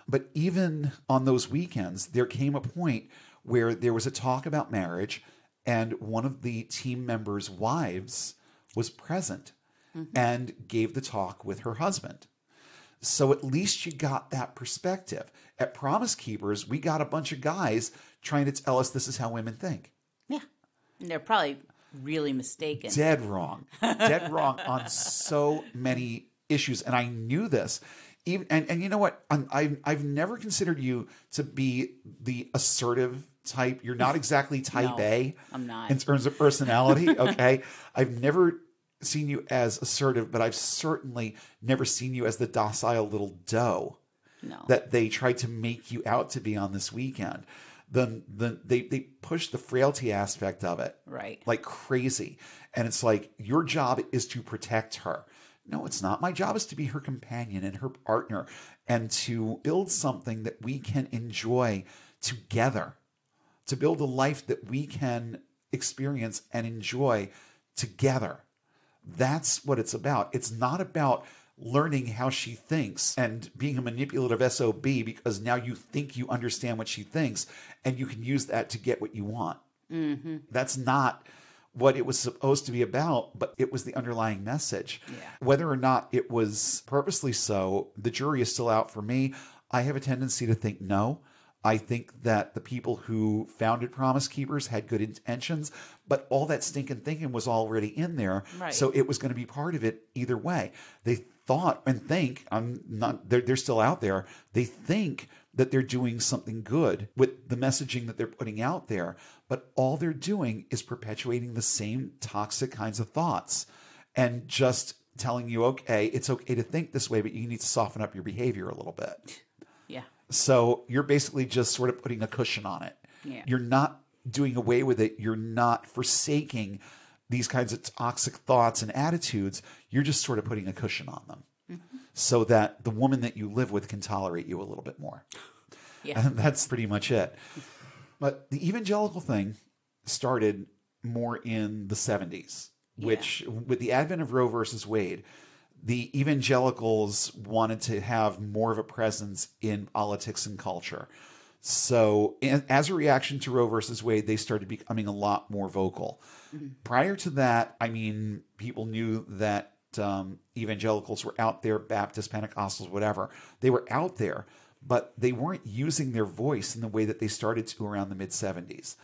But even on those weekends, there came a point where there was a talk about marriage and one of the team members' wives was present and gave the talk with her husband. So at least you got that perspective. At Promise Keepers, we got a bunch of guys trying to tell us this is how women think. Yeah. And they're probably really mistaken. Dead wrong. Dead wrong on so many issues. And I knew this. Even, and you know what? I've never considered you to be the assertive type. You're not exactly type No, A. I'm not. In terms of personality, okay? I've never seen you as assertive, but I've certainly never seen you as the docile little doe that they tried to make you out to be on this weekend. They push the frailty aspect of it like crazy. And it's like, your job is to protect her. No, it's not. My job is to be her companion and her partner and to build something that we can enjoy together, to build a life that we can experience and enjoy together. That's what it's about. It's not about learning how she thinks and being a manipulative SOB because now you think you understand what she thinks and you can use that to get what you want. Mm-hmm. That's not what it was supposed to be about, but it was the underlying message. Yeah. Whether or not it was purposely so, the jury is still out for me. I have a tendency to think no. I think that the people who founded Promise Keepers had good intentions, but all that stinking thinking was already in there. Right. So it was going to be part of it either way. They thought and think, they're still out there. They think that they're doing something good with the messaging that they're putting out there, but all they're doing is perpetuating the same toxic kinds of thoughts and just telling you, okay, it's okay to think this way, but you need to soften up your behavior a little bit. Yeah. So you're basically just sort of putting a cushion on it. Yeah. You're not doing away with it. You're not forsaking these kinds of toxic thoughts and attitudes. You're just sort of putting a cushion on them so that the woman that you live with can tolerate you a little bit more. Yeah. And that's pretty much it. But the evangelical thing started more in the 70s, which with the advent of Roe versus Wade, the evangelicals wanted to have more of a presence in politics and culture. So as a reaction to Roe versus Wade, they started becoming a lot more vocal. Mm-hmm. Prior to that, I mean, people knew that evangelicals were out there, Baptists, Pentecostals, whatever. They were out there, but they weren't using their voice in the way that they started to around the mid-70s.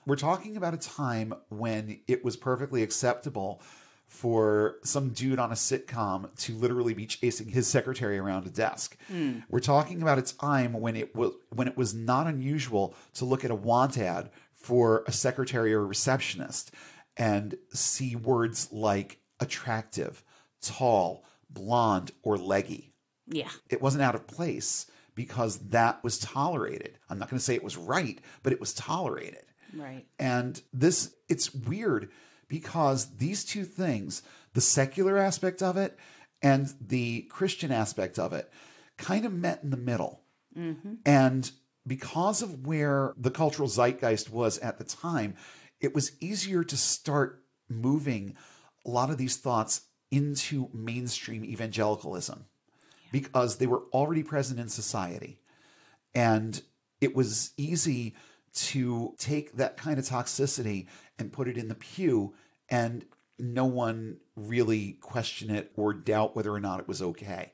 We're talking about a time when it was perfectly acceptable for some dude on a sitcom to literally be chasing his secretary around a desk. We're talking about a time when it was not unusual to look at a want ad for a secretary or a receptionist and see words like attractive, tall, blonde, or leggy. Yeah. It wasn't out of place because that was tolerated. I'm not going to say it was right, but it was tolerated. Right. And it's weird because these two things, the secular aspect of it and the Christian aspect of it, kind of met in the middle. Mm-hmm. And because of where the cultural zeitgeist was at the time, it was easier to start moving a lot of these thoughts into mainstream evangelicalism because they were already present in society. And it was easy to take that kind of toxicity and put it in the pew and no one really question it or doubt whether or not it was okay.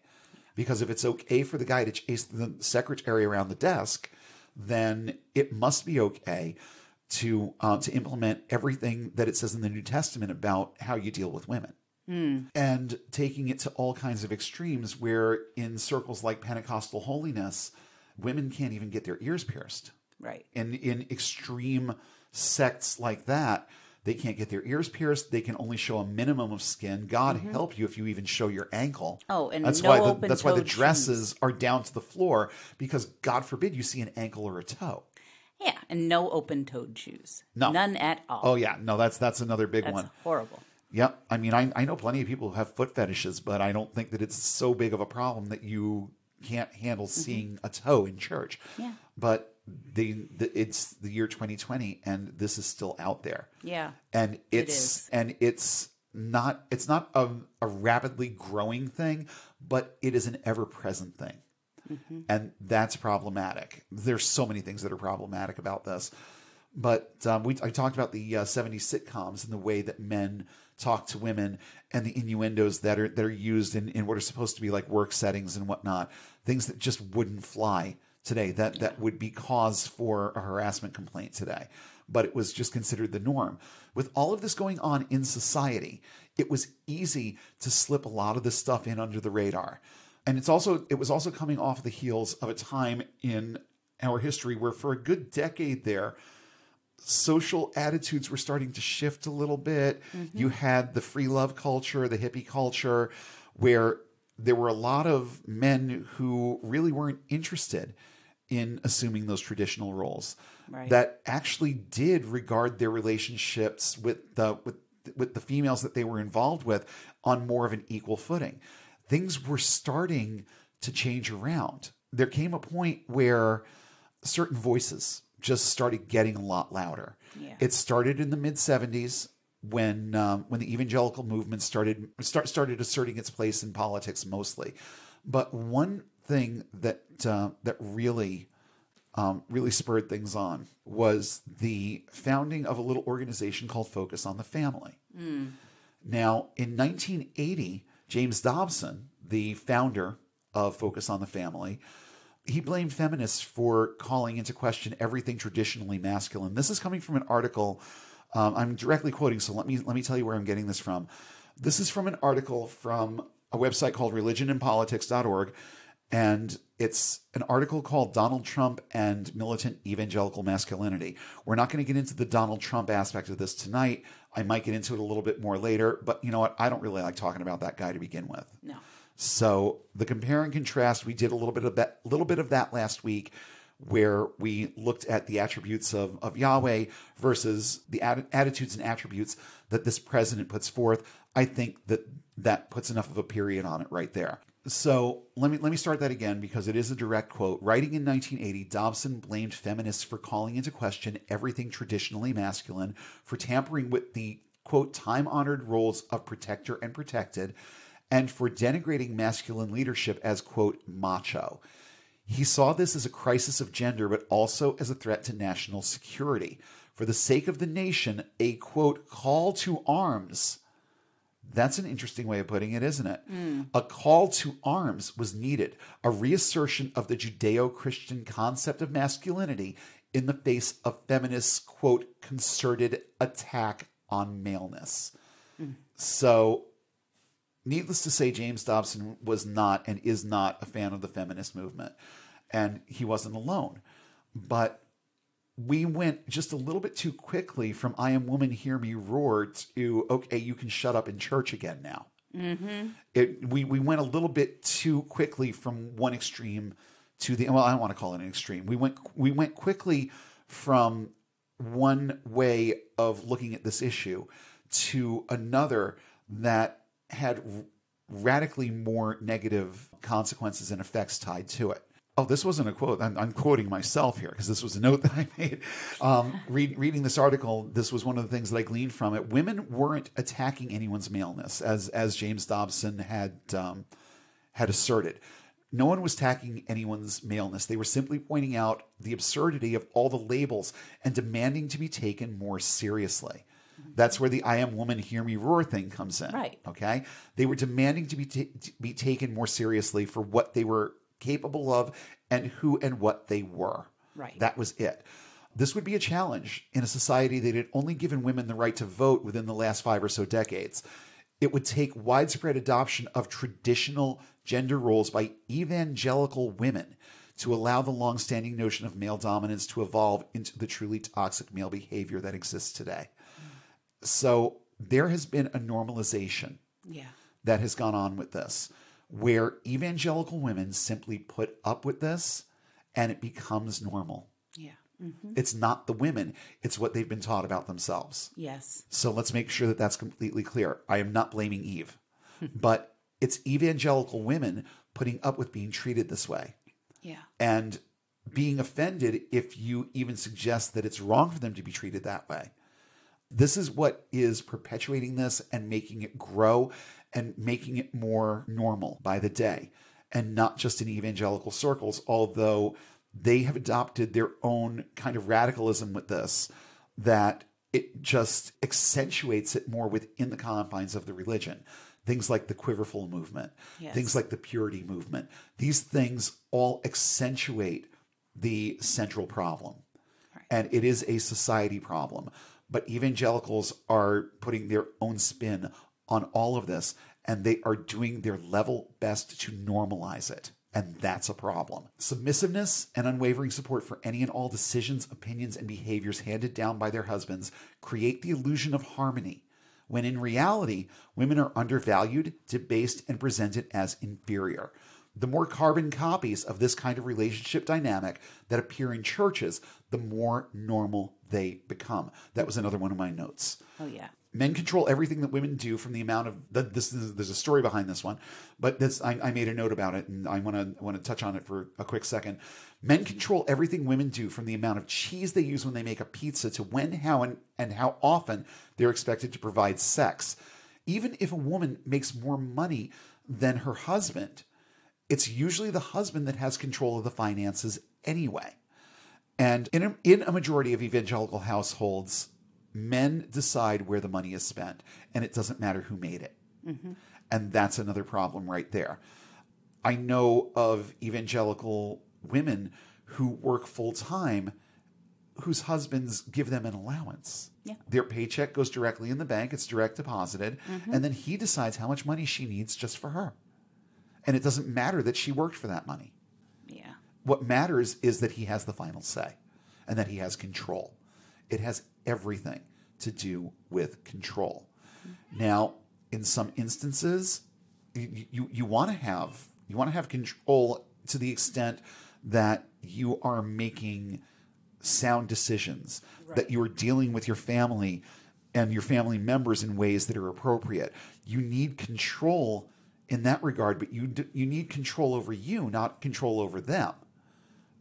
Because if it's okay for the guy to chase the secretary around the desk, then it must be okay to implement everything that it says in the New Testament about how you deal with women. And taking it to all kinds of extremes where in circles like Pentecostal holiness, women can't even get their ears pierced. Right. And in extreme sects like that, they can't get their ears pierced. They can only show a minimum of skin. God help you if you even show your ankle. Oh, and that's no why open-toed that's why the dresses shoes are down to the floor, because God forbid you see an ankle or a toe. Yeah, and no open-toed shoes. No. None at all. Oh yeah, no, that's another big That's one. horrible. Yep. I mean, I know plenty of people who have foot fetishes, but I don't think that it's so big of a problem that you can't handle seeing a toe in church. Yeah. But it's the year 2020, and this is still out there. Yeah. And It is. it's not a rapidly growing thing, but it is an ever present thing. And that's problematic. There's so many things that are problematic about this. But I talked about the 70s sitcoms and the way that men talk to women and the innuendos that are used in what are supposed to be like work settings and whatnot. Things that just wouldn't fly today, that would be cause for a harassment complaint today. But it was just considered the norm. With all of this going on in society, it was easy to slip a lot of this stuff in under the radar. And it was also coming off the heels of a time in our history where for a good decade there, social attitudes were starting to shift a little bit. You had the free love culture, the hippie culture, where there were a lot of men who really weren't interested in assuming those traditional roles. Right. That actually did regard their relationships with the females that they were involved with on more of an equal footing. Things were starting to change around. There came a point where certain voices just started getting a lot louder. Yeah. It started in the mid 70s when the evangelical movement started asserting its place in politics mostly. But one thing that really spurred things on was the founding of a little organization called Focus on the Family. Now, in 1980, James Dobson, the founder of Focus on the Family, he blamed feminists for calling into question everything traditionally masculine. This is coming from an article. I'm directly quoting, so let me tell you where I'm getting this from. This is from an article from a website called religionandpolitics.org, and it's an article called Donald Trump and Militant Evangelical Masculinity. We're not going to get into the Donald Trump aspect of this tonight. I might get into it a little bit more later, but you know what? I don't really like talking about that guy to begin with. No. So the compare and contrast, we did a little bit of that last week, where we looked at the attributes of Yahweh versus the attitudes and attributes that this president puts forth. I think that puts enough of a period on it right there. So let me start that again, because it is a direct quote. Writing in 1980, Dobson blamed feminists for calling into question everything traditionally masculine, for tampering with the, quote, time-honored roles of protector and protected, and for denigrating masculine leadership as, quote, macho. He saw this as a crisis of gender, but also as a threat to national security. For the sake of the nation, a, quote, call to arms. That's an interesting way of putting it, isn't it? A call to arms was needed, a reassertion of the Judeo-Christian concept of masculinity in the face of feminists', quote, concerted attack on maleness. So, needless to say, James Dobson was not and is not a fan of the feminist movement. And he wasn't alone. But we went just a little bit too quickly from I am woman, hear me roar to, okay, you can shut up in church again now. We went a little bit too quickly from one extreme to the, well, I don't want to call it an extreme. We went quickly from one way of looking at this issue to another that had radically more negative consequences and effects tied to it. Oh, this wasn't a quote. I'm quoting myself here because this was a note that I made. Reading this article, this was one of the things that I gleaned from it. Women weren't attacking anyone's maleness, as James Dobson had asserted. No one was attacking anyone's maleness. They were simply pointing out the absurdity of all the labels and demanding to be taken more seriously. That's where the I am woman, hear me roar thing comes in. Right. Okay? They were demanding to be taken more seriously for what they were capable of and who and what they were. Right. That was it. This would be a challenge in a society that had only given women the right to vote within the last 5 or so decades. It would take widespread adoption of traditional gender roles by evangelical women to allow the long-standing notion of male dominance to evolve into the truly toxic male behavior that exists today. So there has been a normalization that has gone on with this, where evangelical women simply put up with this and it becomes normal. Yeah. It's not the women. It's what they've been taught about themselves. Yes. So let's make sure that that's completely clear. I am not blaming Eve, but it's evangelical women putting up with being treated this way. Yeah. And being offended if you even suggest that it's wrong for them to be treated that way. This is what is perpetuating this and making it grow and making it more normal by the day, and not just in evangelical circles, although they have adopted their own kind of radicalism with this, that it just accentuates it more within the confines of the religion. Things like the quiverful movement, Yes. things like the purity movement. These things all accentuate the central problem. Right. And it is a society problem. But evangelicals are putting their own spin on all of this, and they are doing their level best to normalize it. And that's a problem. Submissiveness and unwavering support for any and all decisions, opinions, and behaviors handed down by their husbands create the illusion of harmony, when in reality, women are undervalued, debased, and presented as inferior. The more carbon copies of this kind of relationship dynamic that appear in churches, the more normal they become. That was another one of my notes. Oh, yeah. Men control everything that women do from the amount of there's a story behind this one, but I made a note about it, and I want to touch on it for a quick second. Men control everything women do, from the amount of cheese they use when they make a pizza to when, how, and how often they're expected to provide sex. Even if a woman makes more money than her husband, it's usually the husband that has control of the finances anyway. And in a majority of evangelical households, men decide where the money is spent, and it doesn't matter who made it. Mm-hmm. And that's another problem right there. I know of evangelical women who work full time whose husbands give them an allowance. Yeah. Their paycheck goes directly in the bank, it's direct deposited, and then he decides how much money she needs just for her. And it doesn't matter that she worked for that money. Yeah. What matters is that he has the final say and that he has control. It has everything to do with control. Mm-hmm. Now, in some instances, you want to have control to the extent that you are making sound decisions, right, that you are dealing with your family and your family members in ways that are appropriate. You need control in that regard, but you need control over you, not control over them.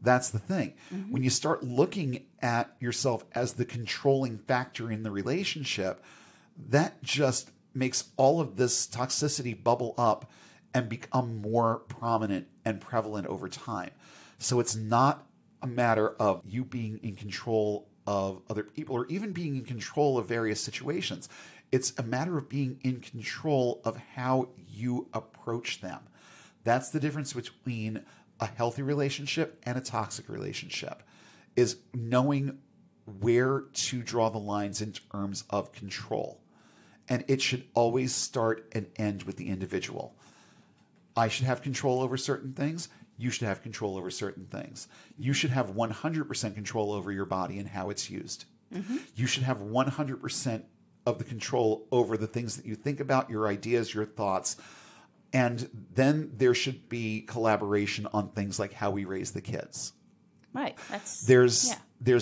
That's the thing. Mm-hmm. When you start looking at yourself as the controlling factor in the relationship, that just makes all of this toxicity bubble up and become more prominent and prevalent over time. So it's not a matter of you being in control of other people or even being in control of various situations. It's a matter of being in control of how you approach them. That's the difference between a healthy relationship and a toxic relationship, is knowing where to draw the lines in terms of control. And it should always start and end with the individual. I should have control over certain things. You should have control over certain things. You should have 100% control over your body and how it's used. Mm-hmm. You should have 100% of the control over the things that you think about, your ideas, your thoughts. And then there should be collaboration on things like how we raise the kids. Right. There's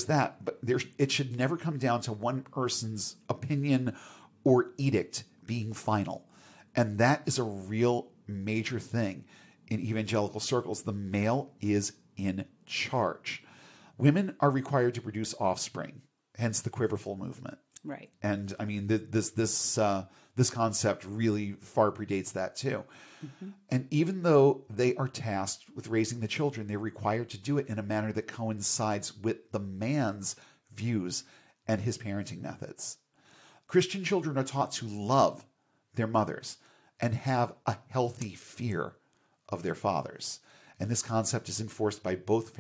that, but it should never come down to one person's opinion or edict being final. And that is a real major thing in evangelical circles. The male is in charge. Women are required to produce offspring, hence the quiverful movement. Right. And I mean, this concept really far predates that too. Mm-hmm. And even though they are tasked with raising the children, they're required to do it in a manner that coincides with the man's views and his parenting methods. Christian children are taught to love their mothers and have a healthy fear of their fathers. And this concept is enforced by both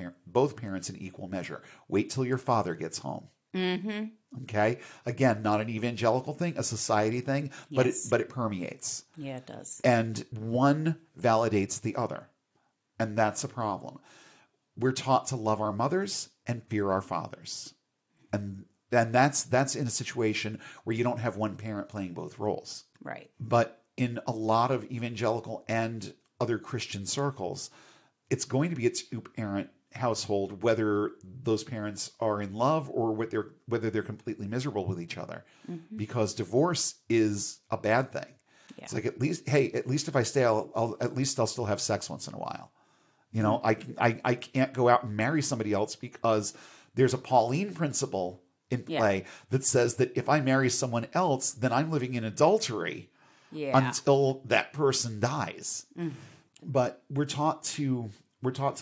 parents in equal measure. Wait till your father gets home. Mm-hmm. Okay. Again, not an evangelical thing, a society thing, yes, but it permeates. Yeah, it does. And one validates the other. And that's a problem. We're taught to love our mothers and fear our fathers. And that's in a situation where you don't have one parent playing both roles. Right. But in a lot of evangelical and other Christian circles, it's going to be a two-parent household, whether those parents are in love or whether they're completely miserable with each other, because divorce is a bad thing. Yeah. It's like, at least if I stay, I'll still have sex once in a while. You know, I can't go out and marry somebody else because there's a Pauline principle in play that says that if I marry someone else, then I'm living in adultery until that person dies. But we're taught to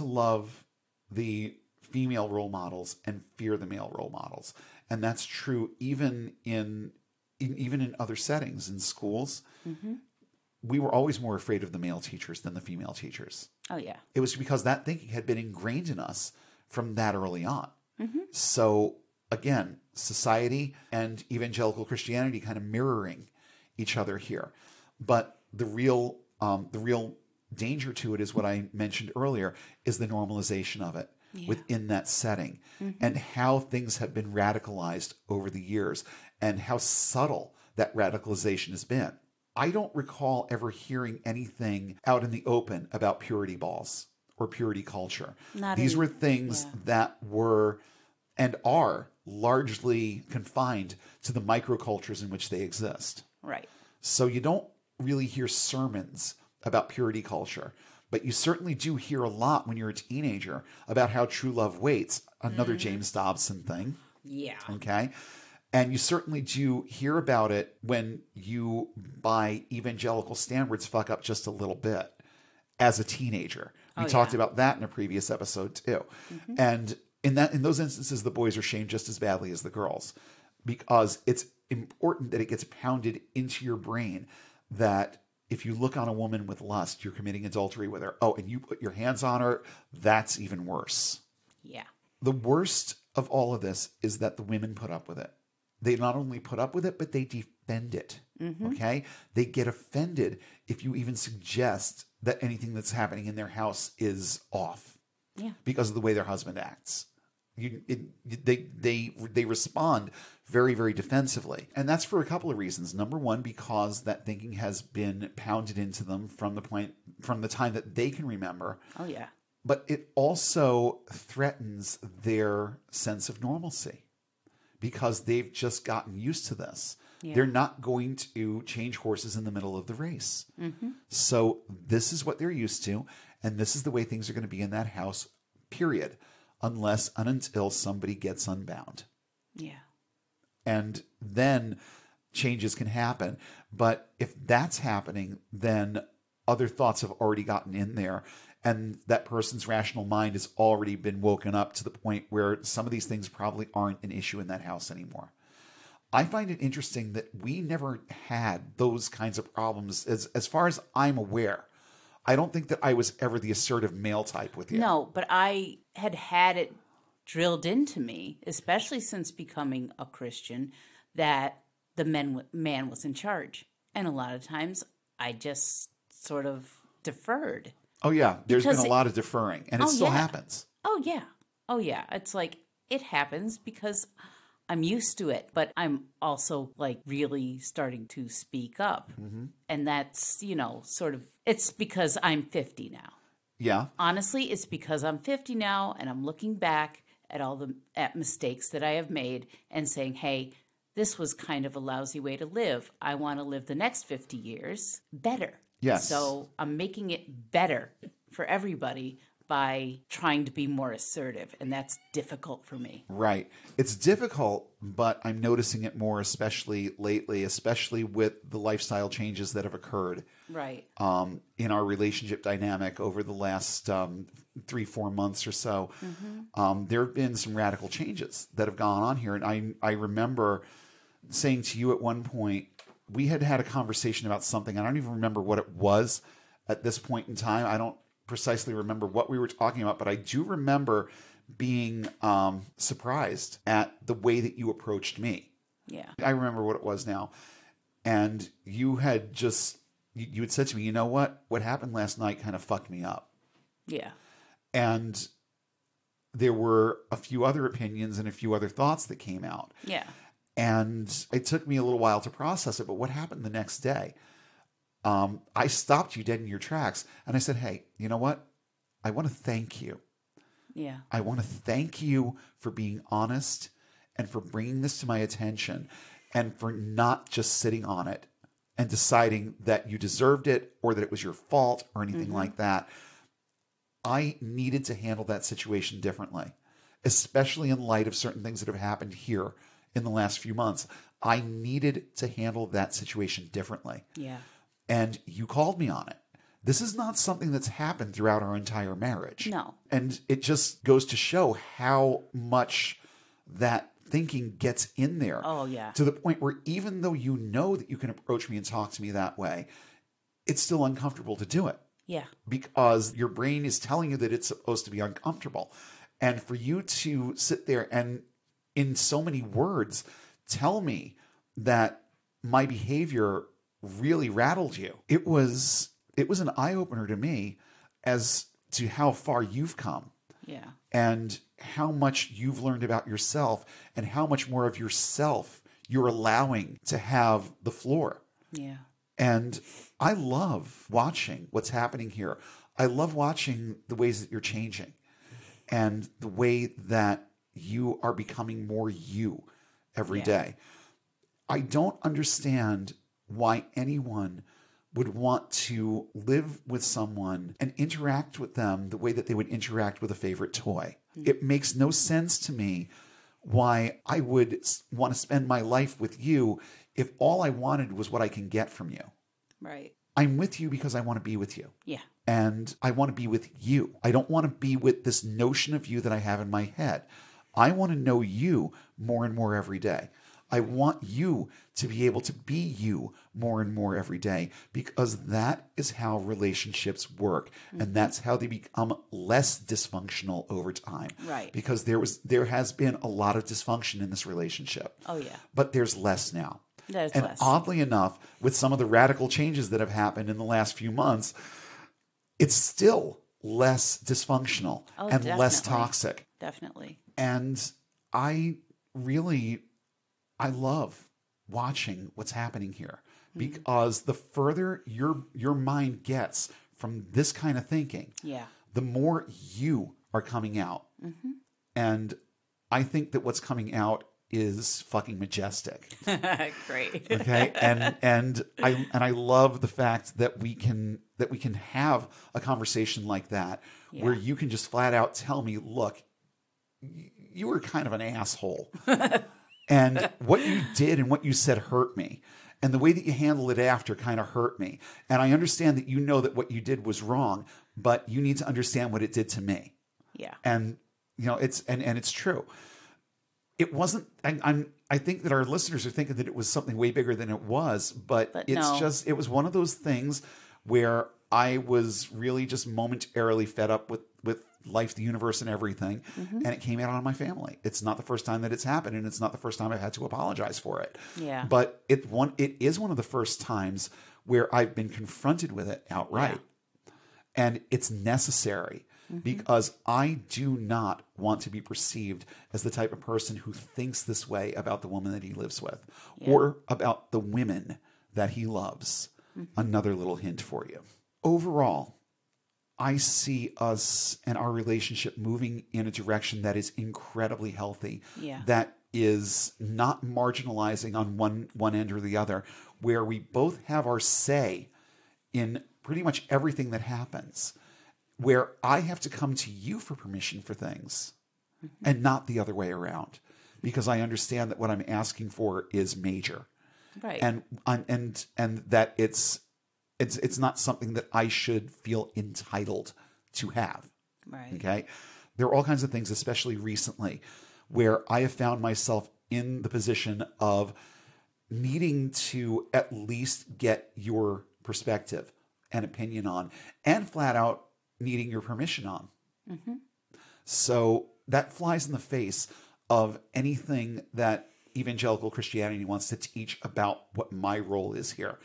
love the female role models and fear the male role models, and that's true even in other settings in schools. We were always more afraid of the male teachers than the female teachers. Oh yeah, it was because that thinking had been ingrained in us from that early on. So again, society and evangelical Christianity kind of mirroring each other here, but the real danger to it is what I mentioned earlier, is the normalization of it within that setting, and how things have been radicalized over the years and how subtle that radicalization has been. I don't recall ever hearing anything out in the open about purity balls or purity culture. These were things that were and are largely confined to the microcultures in which they exist. Right. So you don't really hear sermons about purity culture, but you certainly do hear a lot when you're a teenager about how true love waits, another James Dobson thing. Yeah. Okay. And you certainly do hear about it when you, by evangelical standards, fuck up just a little bit as a teenager. We talked about that in a previous episode too. And in those instances, the boys are shamed just as badly as the girls, because it's important that it gets pounded into your brain that if you look on a woman with lust, you're committing adultery with her. Oh, and you put your hands on her, that's even worse. Yeah. The worst of all of this is that the women put up with it. They not only put up with it, but they defend it. Okay? They get offended if you even suggest that anything that's happening in their house is off. Yeah. Because of the way their husband acts. They respond very, very defensively. And that's for a couple of reasons. Number one, because that thinking has been pounded into them from the time that they can remember. Oh, yeah. But it also threatens their sense of normalcy, because they've just gotten used to this. Yeah. They're not going to change horses in the middle of the race. So this is what they're used to, and this is the way things are going to be in that house, period, unless and until somebody gets unbound. Yeah. And then changes can happen. But if that's happening, then other thoughts have already gotten in there, and that person's rational mind has already been woken up to the point where some of these things probably aren't an issue in that house anymore. I find it interesting that we never had those kinds of problems as far as I'm aware. I don't think that I was ever the assertive male type with you. No, but I had it drilled into me, especially since becoming a Christian, that the man was in charge. And a lot of times I just sort of deferred. Oh, yeah. There's been a lot of deferring, and it still happens. Oh, yeah. Oh, yeah. It's like, it happens because I'm used to it, but I'm also like really starting to speak up. And that's, sort of, it's because I'm 50 now. Yeah. Honestly, it's because I'm 50 now, and I'm looking back at at mistakes that I have made and saying, hey, this was kind of a lousy way to live. I want to live the next 50 years better. Yes. So I'm making it better for everybody by trying to be more assertive, and that's difficult for me. Right. It's difficult, but I'm noticing it more, especially lately, especially with the lifestyle changes that have occurred. Right. In our relationship dynamic over the last 3-4 months or so. There have been some radical changes that have gone on here. And I remember saying to you at one point, we had a conversation about something. I don't even remember what it was at this point in time. I don't precisely remember what we were talking about, but I do remember being surprised at the way that you approached me. Yeah. I remember what it was now. And you had you had said to me, you know what happened last night kind of fucked me up. Yeah. And there were a few other opinions and a few other thoughts that came out. Yeah. And it took me a little while to process it. But what happened the next day? I stopped you dead in your tracks. And I said, hey, you know what? I want to thank you Yeah. I want to thank you for being honest and for bringing this to my attention and for not just sitting on it and deciding that you deserved it or that it was your fault or anything like that. I needed to handle that situation differently, especially in light of certain things that have happened here in the last few months. I needed to handle that situation differently. Yeah. And you called me on it. This is not something that's happened throughout our entire marriage. No. And it just goes to show how much that thinking gets in there. Oh, yeah. To the point where even though you know that you can approach me and talk to me that way, it's still uncomfortable to do it. Yeah. Because your brain is telling you that it's supposed to be uncomfortable. And for you to sit there and in so many words tell me that my behavior really rattled you, it was an eye-opener to me as to how far you've come. Yeah. And how much you've learned about yourself and how much more of yourself you're allowing to have the floor. Yeah. And I love watching what's happening here. I love watching the ways that you're changing and the way that you are becoming more you every day. I don't understand why anyone would want to live with someone and interact with them the way that they would interact with a favorite toy. It makes no sense to me why I would want to spend my life with you if all I wanted was what I can get from you. Right. I'm with you because I want to be with you. Yeah. And I want to be with you. I don't want to be with this notion of you that I have in my head. I want to know you more and more every day. I want you to be able to be you more and more every day, because that is how relationships work. And that's how they become less dysfunctional over time. Right. Because there has been a lot of dysfunction in this relationship. Oh, yeah. But there's less now. There's and less. Oddly enough, with some of the radical changes that have happened in the last few months, it's still less dysfunctional and less toxic. Definitely. And I love watching what's happening here, because the further your mind gets from this kind of thinking, the more you are coming out. And I think that what's coming out is fucking majestic. Great. Okay. And I love the fact that we can have a conversation like that, where you can just flat out tell me, look, you were kind of an asshole. And what you did and what you said hurt me. And the way that you handled it after kind of hurt me. And I understand that you know that what you did was wrong, but you need to understand what it did to me. Yeah. And it's true. It wasn't. I think that our listeners are thinking that it was something way bigger than it was, but it's no. just, it was one of those things where I was really just momentarily fed up with life, the universe, and everything, and it came out on my family. It's not the first time that it's happened, and it's not the first time I've had to apologize for it. Yeah. But it is one of the first times where I've been confronted with it outright, and it's necessary. Because I do not want to be perceived as the type of person who thinks this way about the woman that he lives with, or about the women that he loves. Another little hint for you. Overall, I see us and our relationship moving in a direction that is incredibly healthy, that is not marginalizing on one end or the other, where we both have our say in pretty much everything that happens, where I have to come to you for permission for things and not the other way around, because I understand that what I'm asking for is major. Right. And that it's not something that I should feel entitled to have. Right. Okay. There are all kinds of things, especially recently, where I have found myself in the position of needing to at least get your perspective and opinion on, and flat out needing your permission on. So that flies in the face of anything that evangelical Christianity wants to teach about what my role is here.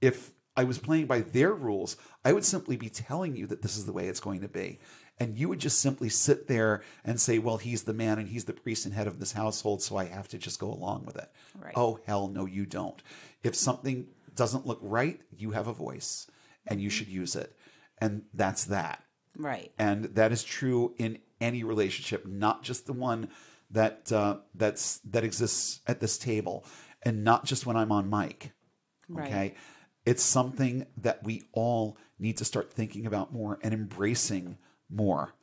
If I was playing by their rules, I would simply be telling you that this is the way it's going to be. And you would just simply sit there and say, well, he's the man and he's the priest and head of this household, so I have to just go along with it. Right. Oh, hell no, you don't. If something doesn't look right, you have a voice and you should use it. And that's that. Right. And that is true in any relationship, not just the one that exists at this table, and not just when I'm on mic. Okay, Right. it's something that we all need to start thinking about more and embracing more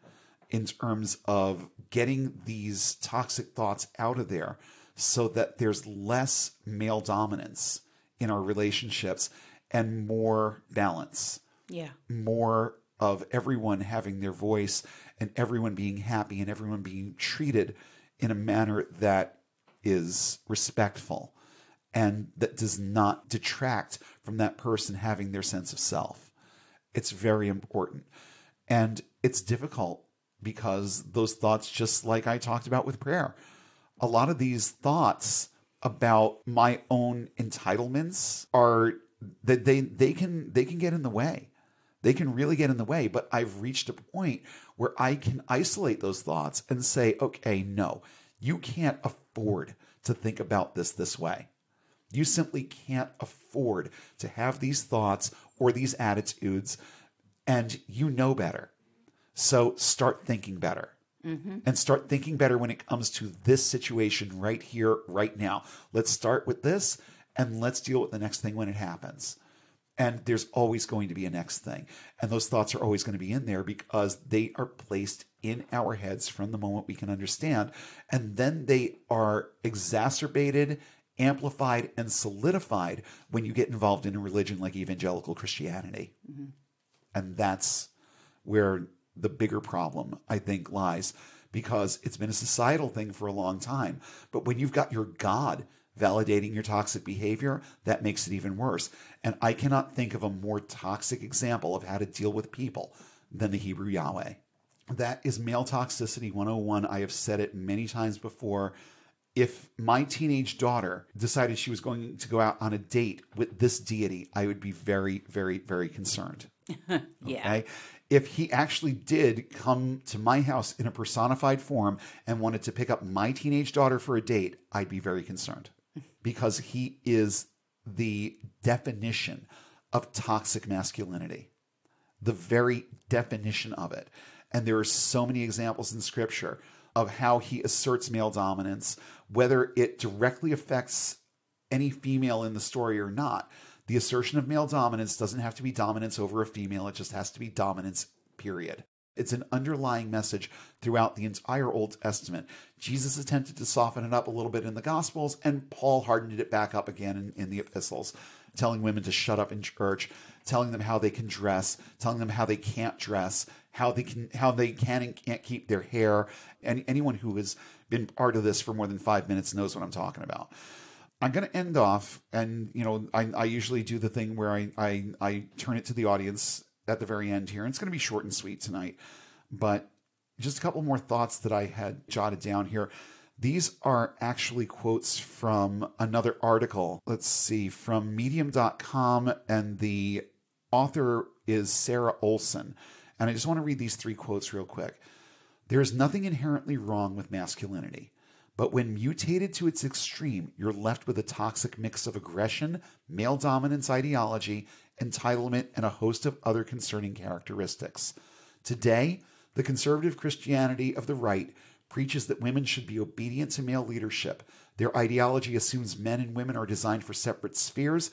in terms of getting these toxic thoughts out of there, so that there's less male dominance in our relationships and more balance. Yeah. More of everyone having their voice and everyone being happy and everyone being treated in a manner that is respectful and that does not detract from that person having their sense of self. It's very important. And it's difficult because those thoughts, just like I talked about with prayer, a lot of these thoughts about my own entitlements are that they can get in the way. They can really get in the way, but I've reached a point where I can isolate those thoughts and say, okay, no, you can't afford to think about this way. You simply can't afford to have these thoughts or these attitudes, and you know better. So start thinking better. And start thinking better when it comes to this situation right here, right now. Let's start with this, and let's deal with the next thing when it happens. And there's always going to be a next thing. And those thoughts are always going to be in there because they are placed in our heads from the moment we can understand. And then they are exacerbated, amplified, and solidified when you get involved in a religion like evangelical Christianity. And that's where the bigger problem, I think, lies, because it's been a societal thing for a long time. But when you've got your God validating your toxic behavior, that makes it even worse. And I cannot think of a more toxic example of how to deal with people than the Hebrew Yahweh. That is male toxicity 101. I have said it many times before. If my teenage daughter decided she was going to go out on a date with this deity, I would be very, very, very concerned. Yeah. Okay? If he actually did come to my house in a personified form and wanted to pick up my teenage daughter for a date, I'd be very concerned, because he is the definition of toxic masculinity, the very definition of it. And there are so many examples in Scripture of how he asserts male dominance, whether it directly affects any female in the story or not. The assertion of male dominance doesn't have to be dominance over a female. It just has to be dominance, period. It's an underlying message throughout the entire Old Testament. Jesus attempted to soften it up a little bit in the Gospels, and Paul hardened it back up again in the epistles, telling women to shut up in church, telling them how they can dress, telling them how they can't dress, how they can and can't keep their hair. And anyone who has been part of this for more than 5 minutes knows what I'm talking about. I'm going to end off, and I usually do the thing where I turn it to the audience at the very end here. And it's going to be short and sweet tonight, but just a couple more thoughts that I had jotted down here. These are actually quotes from another article. Let's see, from medium.com, and the author is Sarah Olson. And I just want to read these 3 quotes real quick. There is nothing inherently wrong with masculinity, but when mutated to its extreme, you're left with a toxic mix of aggression, male dominance ideology, entitlement, and a host of other concerning characteristics. Today, the conservative Christianity of the right preaches that women should be obedient to male leadership. Their ideology assumes men and women are designed for separate spheres,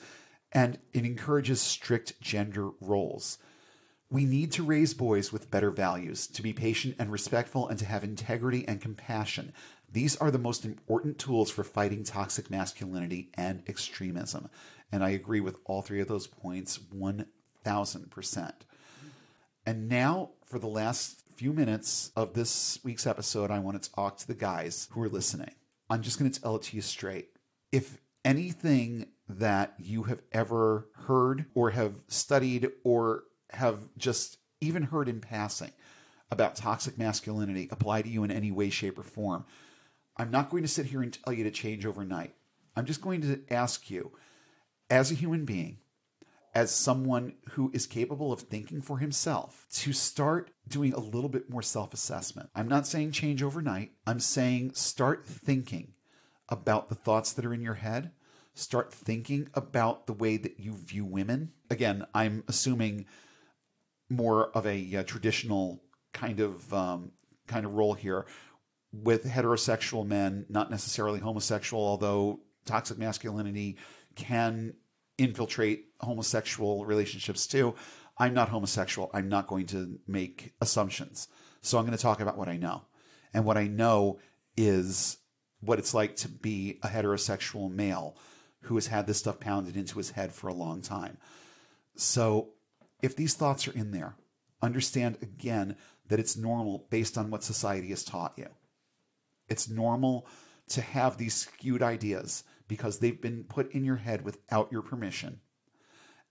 and it encourages strict gender roles. We need to raise boys with better values, to be patient and respectful, and to have integrity and compassion. These are the most important tools for fighting toxic masculinity and extremism. And I agree with all 3 of those points 1,000%. And now, for the last few minutes of this week's episode, I want to talk to the guys who are listening. I'm just going to tell it to you straight. If anything that you have ever heard or have studied or have just even heard in passing about toxic masculinity apply to you in any way, shape, or form, I'm not going to sit here and tell you to change overnight. I'm just going to ask you, as a human being, as someone who is capable of thinking for himself, to start doing a little bit more self-assessment. I'm not saying change overnight. I'm saying start thinking about the thoughts that are in your head. Start thinking about the way that you view women. Again, I'm assuming more of a traditional kind of kind of role here with heterosexual men, not necessarily homosexual, although toxic masculinity can infiltrate homosexual relationships too. I'm not homosexual. I'm not going to make assumptions. So I'm going to talk about what I know. And what I know is what it's like to be a heterosexual male who has had this stuff pounded into his head for a long time. So if these thoughts are in there, understand again that it's normal based on what society has taught you. It's normal to have these skewed ideas because they've been put in your head without your permission.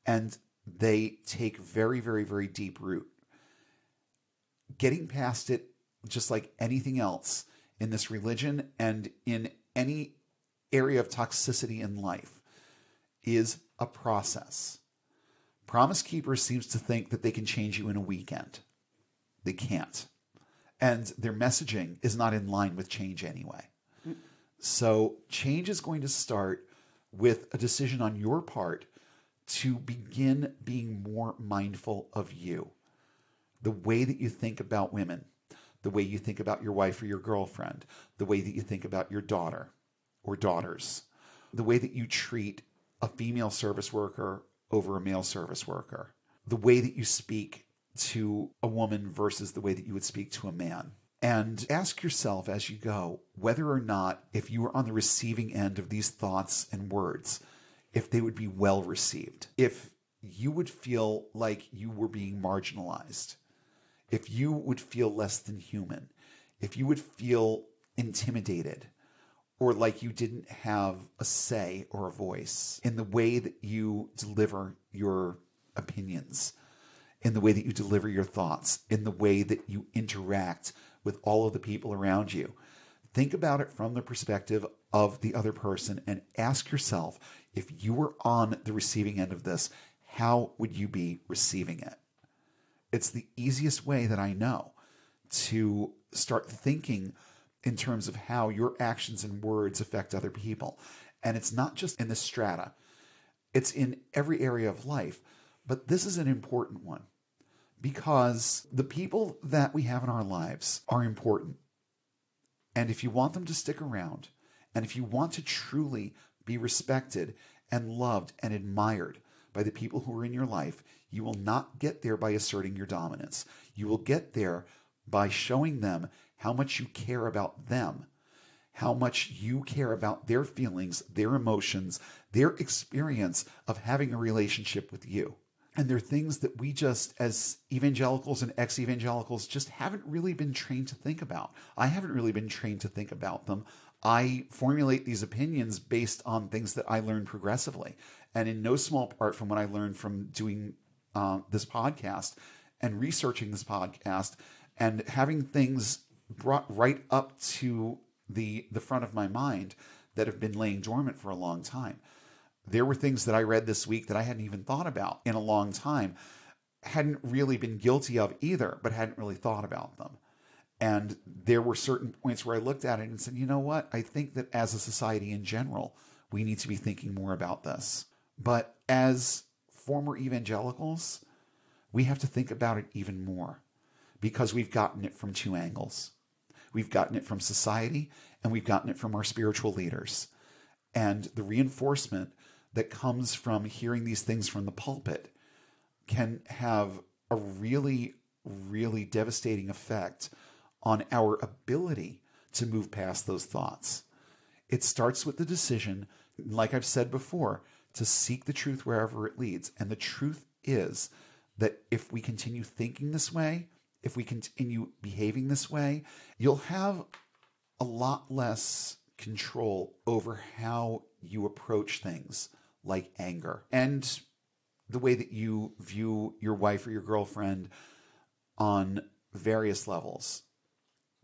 And they take very, very, very deep root. Getting past it, just like anything else in this religion and in any area of toxicity in life, is a process. Promise Keepers seems to think that they can change you in a weekend. They can't. And their messaging is not in line with change anyway. So change is going to start with a decision on your part to begin being more mindful of you. The way that you think about women, the way you think about your wife or your girlfriend, the way that you think about your daughter or daughters, the way that you treat a female service worker over a male service worker, the way that you speak to a woman versus the way that you would speak to a man. And ask yourself as you go whether or not, if you were on the receiving end of these thoughts and words, if they would be well received, if you would feel like you were being marginalized, if you would feel less than human, if you would feel intimidated, or like you didn't have a say or a voice in the way that you deliver your opinions, in the way that you deliver your thoughts, in the way that you interact with all of the people around you. Think about it from the perspective of the other person and ask yourself, if you were on the receiving end of this, how would you be receiving it? It's the easiest way that I know to start thinking in terms of how your actions and words affect other people. And it's not just in the strata. It's in every area of life. But this is an important one because the people that we have in our lives are important. And if you want them to stick around, and if you want to truly be respected and loved and admired by the people who are in your life, you will not get there by asserting your dominance. You will get there by showing them how much you care about them, how much you care about their feelings, their emotions, their experience of having a relationship with you. And they're things that we just, as evangelicals and ex-evangelicals, just haven't really been trained to think about. I haven't really been trained to think about them. I formulate these opinions based on things that I learned progressively. And in no small part from what I learned from doing this podcast and researching this podcast and having things brought right up to the front of my mind that have been laying dormant for a long time. There were things that I read this week that I hadn't even thought about in a long time, hadn't really been guilty of either, but hadn't really thought about them. And there were certain points where I looked at it and said, you know what? I think that as a society in general, we need to be thinking more about this. But as former evangelicals, we have to think about it even more because we've gotten it from two angles. We've gotten it from society and we've gotten it from our spiritual leaders. And the reinforcement that comes from hearing these things from the pulpit can have a really, really devastating effect on our ability to move past those thoughts. It starts with the decision, like I've said before, to seek the truth wherever it leads. And the truth is that if we continue thinking this way, if we continue behaving this way, you'll have a lot less control over how you approach things like anger and the way that you view your wife or your girlfriend on various levels,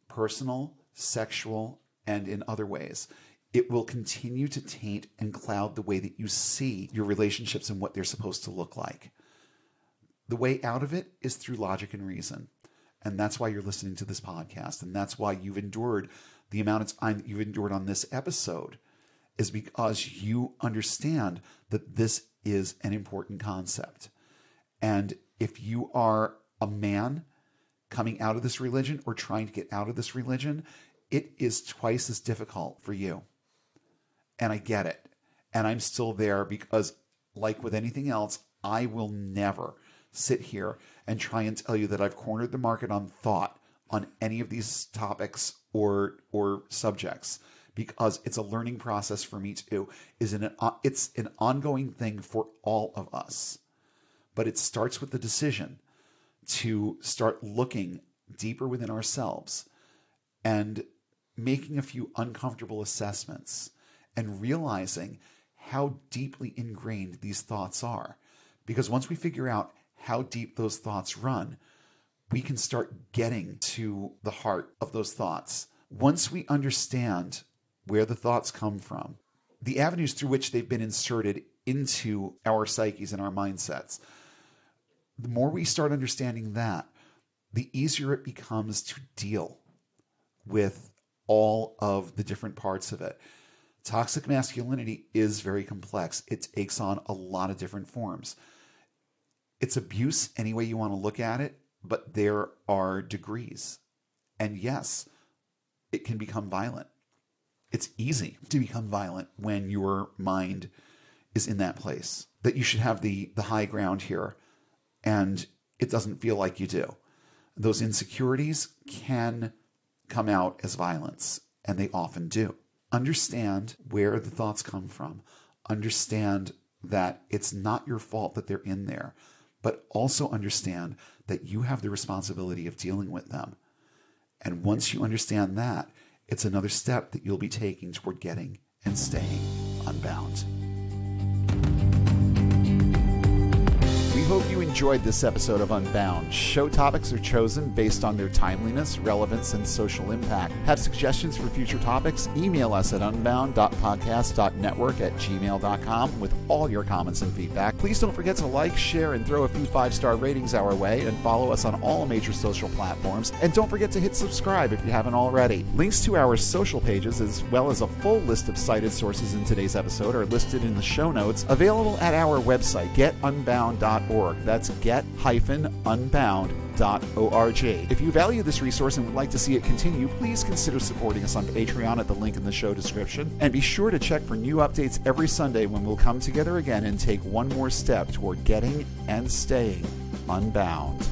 personal, sexual, and in other ways. It will continue to taint and cloud the way that you see your relationships and what they're supposed to look like. The way out of it is through logic and reason. And that's why you're listening to this podcast. And that's why you've endured the amount of time that you've endured on this episode, is because you understand that this is an important concept. And if you are a man coming out of this religion or trying to get out of this religion, it is twice as difficult for you. And I get it. And I'm still there because, like with anything else, I will never sit here and try and tell you that I've cornered the market on thought on any of these topics or subjects, because it's a learning process for me too. It's an ongoing thing for all of us. But it starts with the decision to start looking deeper within ourselves and making a few uncomfortable assessments and realizing how deeply ingrained these thoughts are. Because once we figure out how deep those thoughts run, we can start getting to the heart of those thoughts. Once we understand where the thoughts come from, the avenues through which they've been inserted into our psyches and our mindsets, the more we start understanding that, the easier it becomes to deal with all of the different parts of it. Toxic masculinity is very complex. It takes on a lot of different forms. It's abuse any way you want to look at it, but there are degrees. And yes, it can become violent. It's easy to become violent when your mind is in that place. That you should have the high ground here, and it doesn't feel like you do. Those insecurities can come out as violence, and they often do. Understand where the thoughts come from. Understand that it's not your fault that they're in there, but also understand that you have the responsibility of dealing with them. And once you understand that, it's another step that you'll be taking toward getting and staying unbound. We hope you enjoyed this episode of Unbound. Show topics are chosen based on their timeliness, relevance, and social impact. Have suggestions for future topics? Email us at unbound.podcast.network@gmail.com with all your comments and feedback. Please don't forget to like, share, and throw a few 5-star ratings our way, and follow us on all major social platforms. And don't forget to hit subscribe if you haven't already. Links to our social pages, as well as a full list of cited sources in today's episode, are listed in the show notes, available at our website, getunbound.org. That's get-unbound.org. If you value this resource and would like to see it continue, please consider supporting us on Patreon at the link in the show description. And be sure to check for new updates every Sunday when we'll come together again and take one more step toward getting and staying unbound.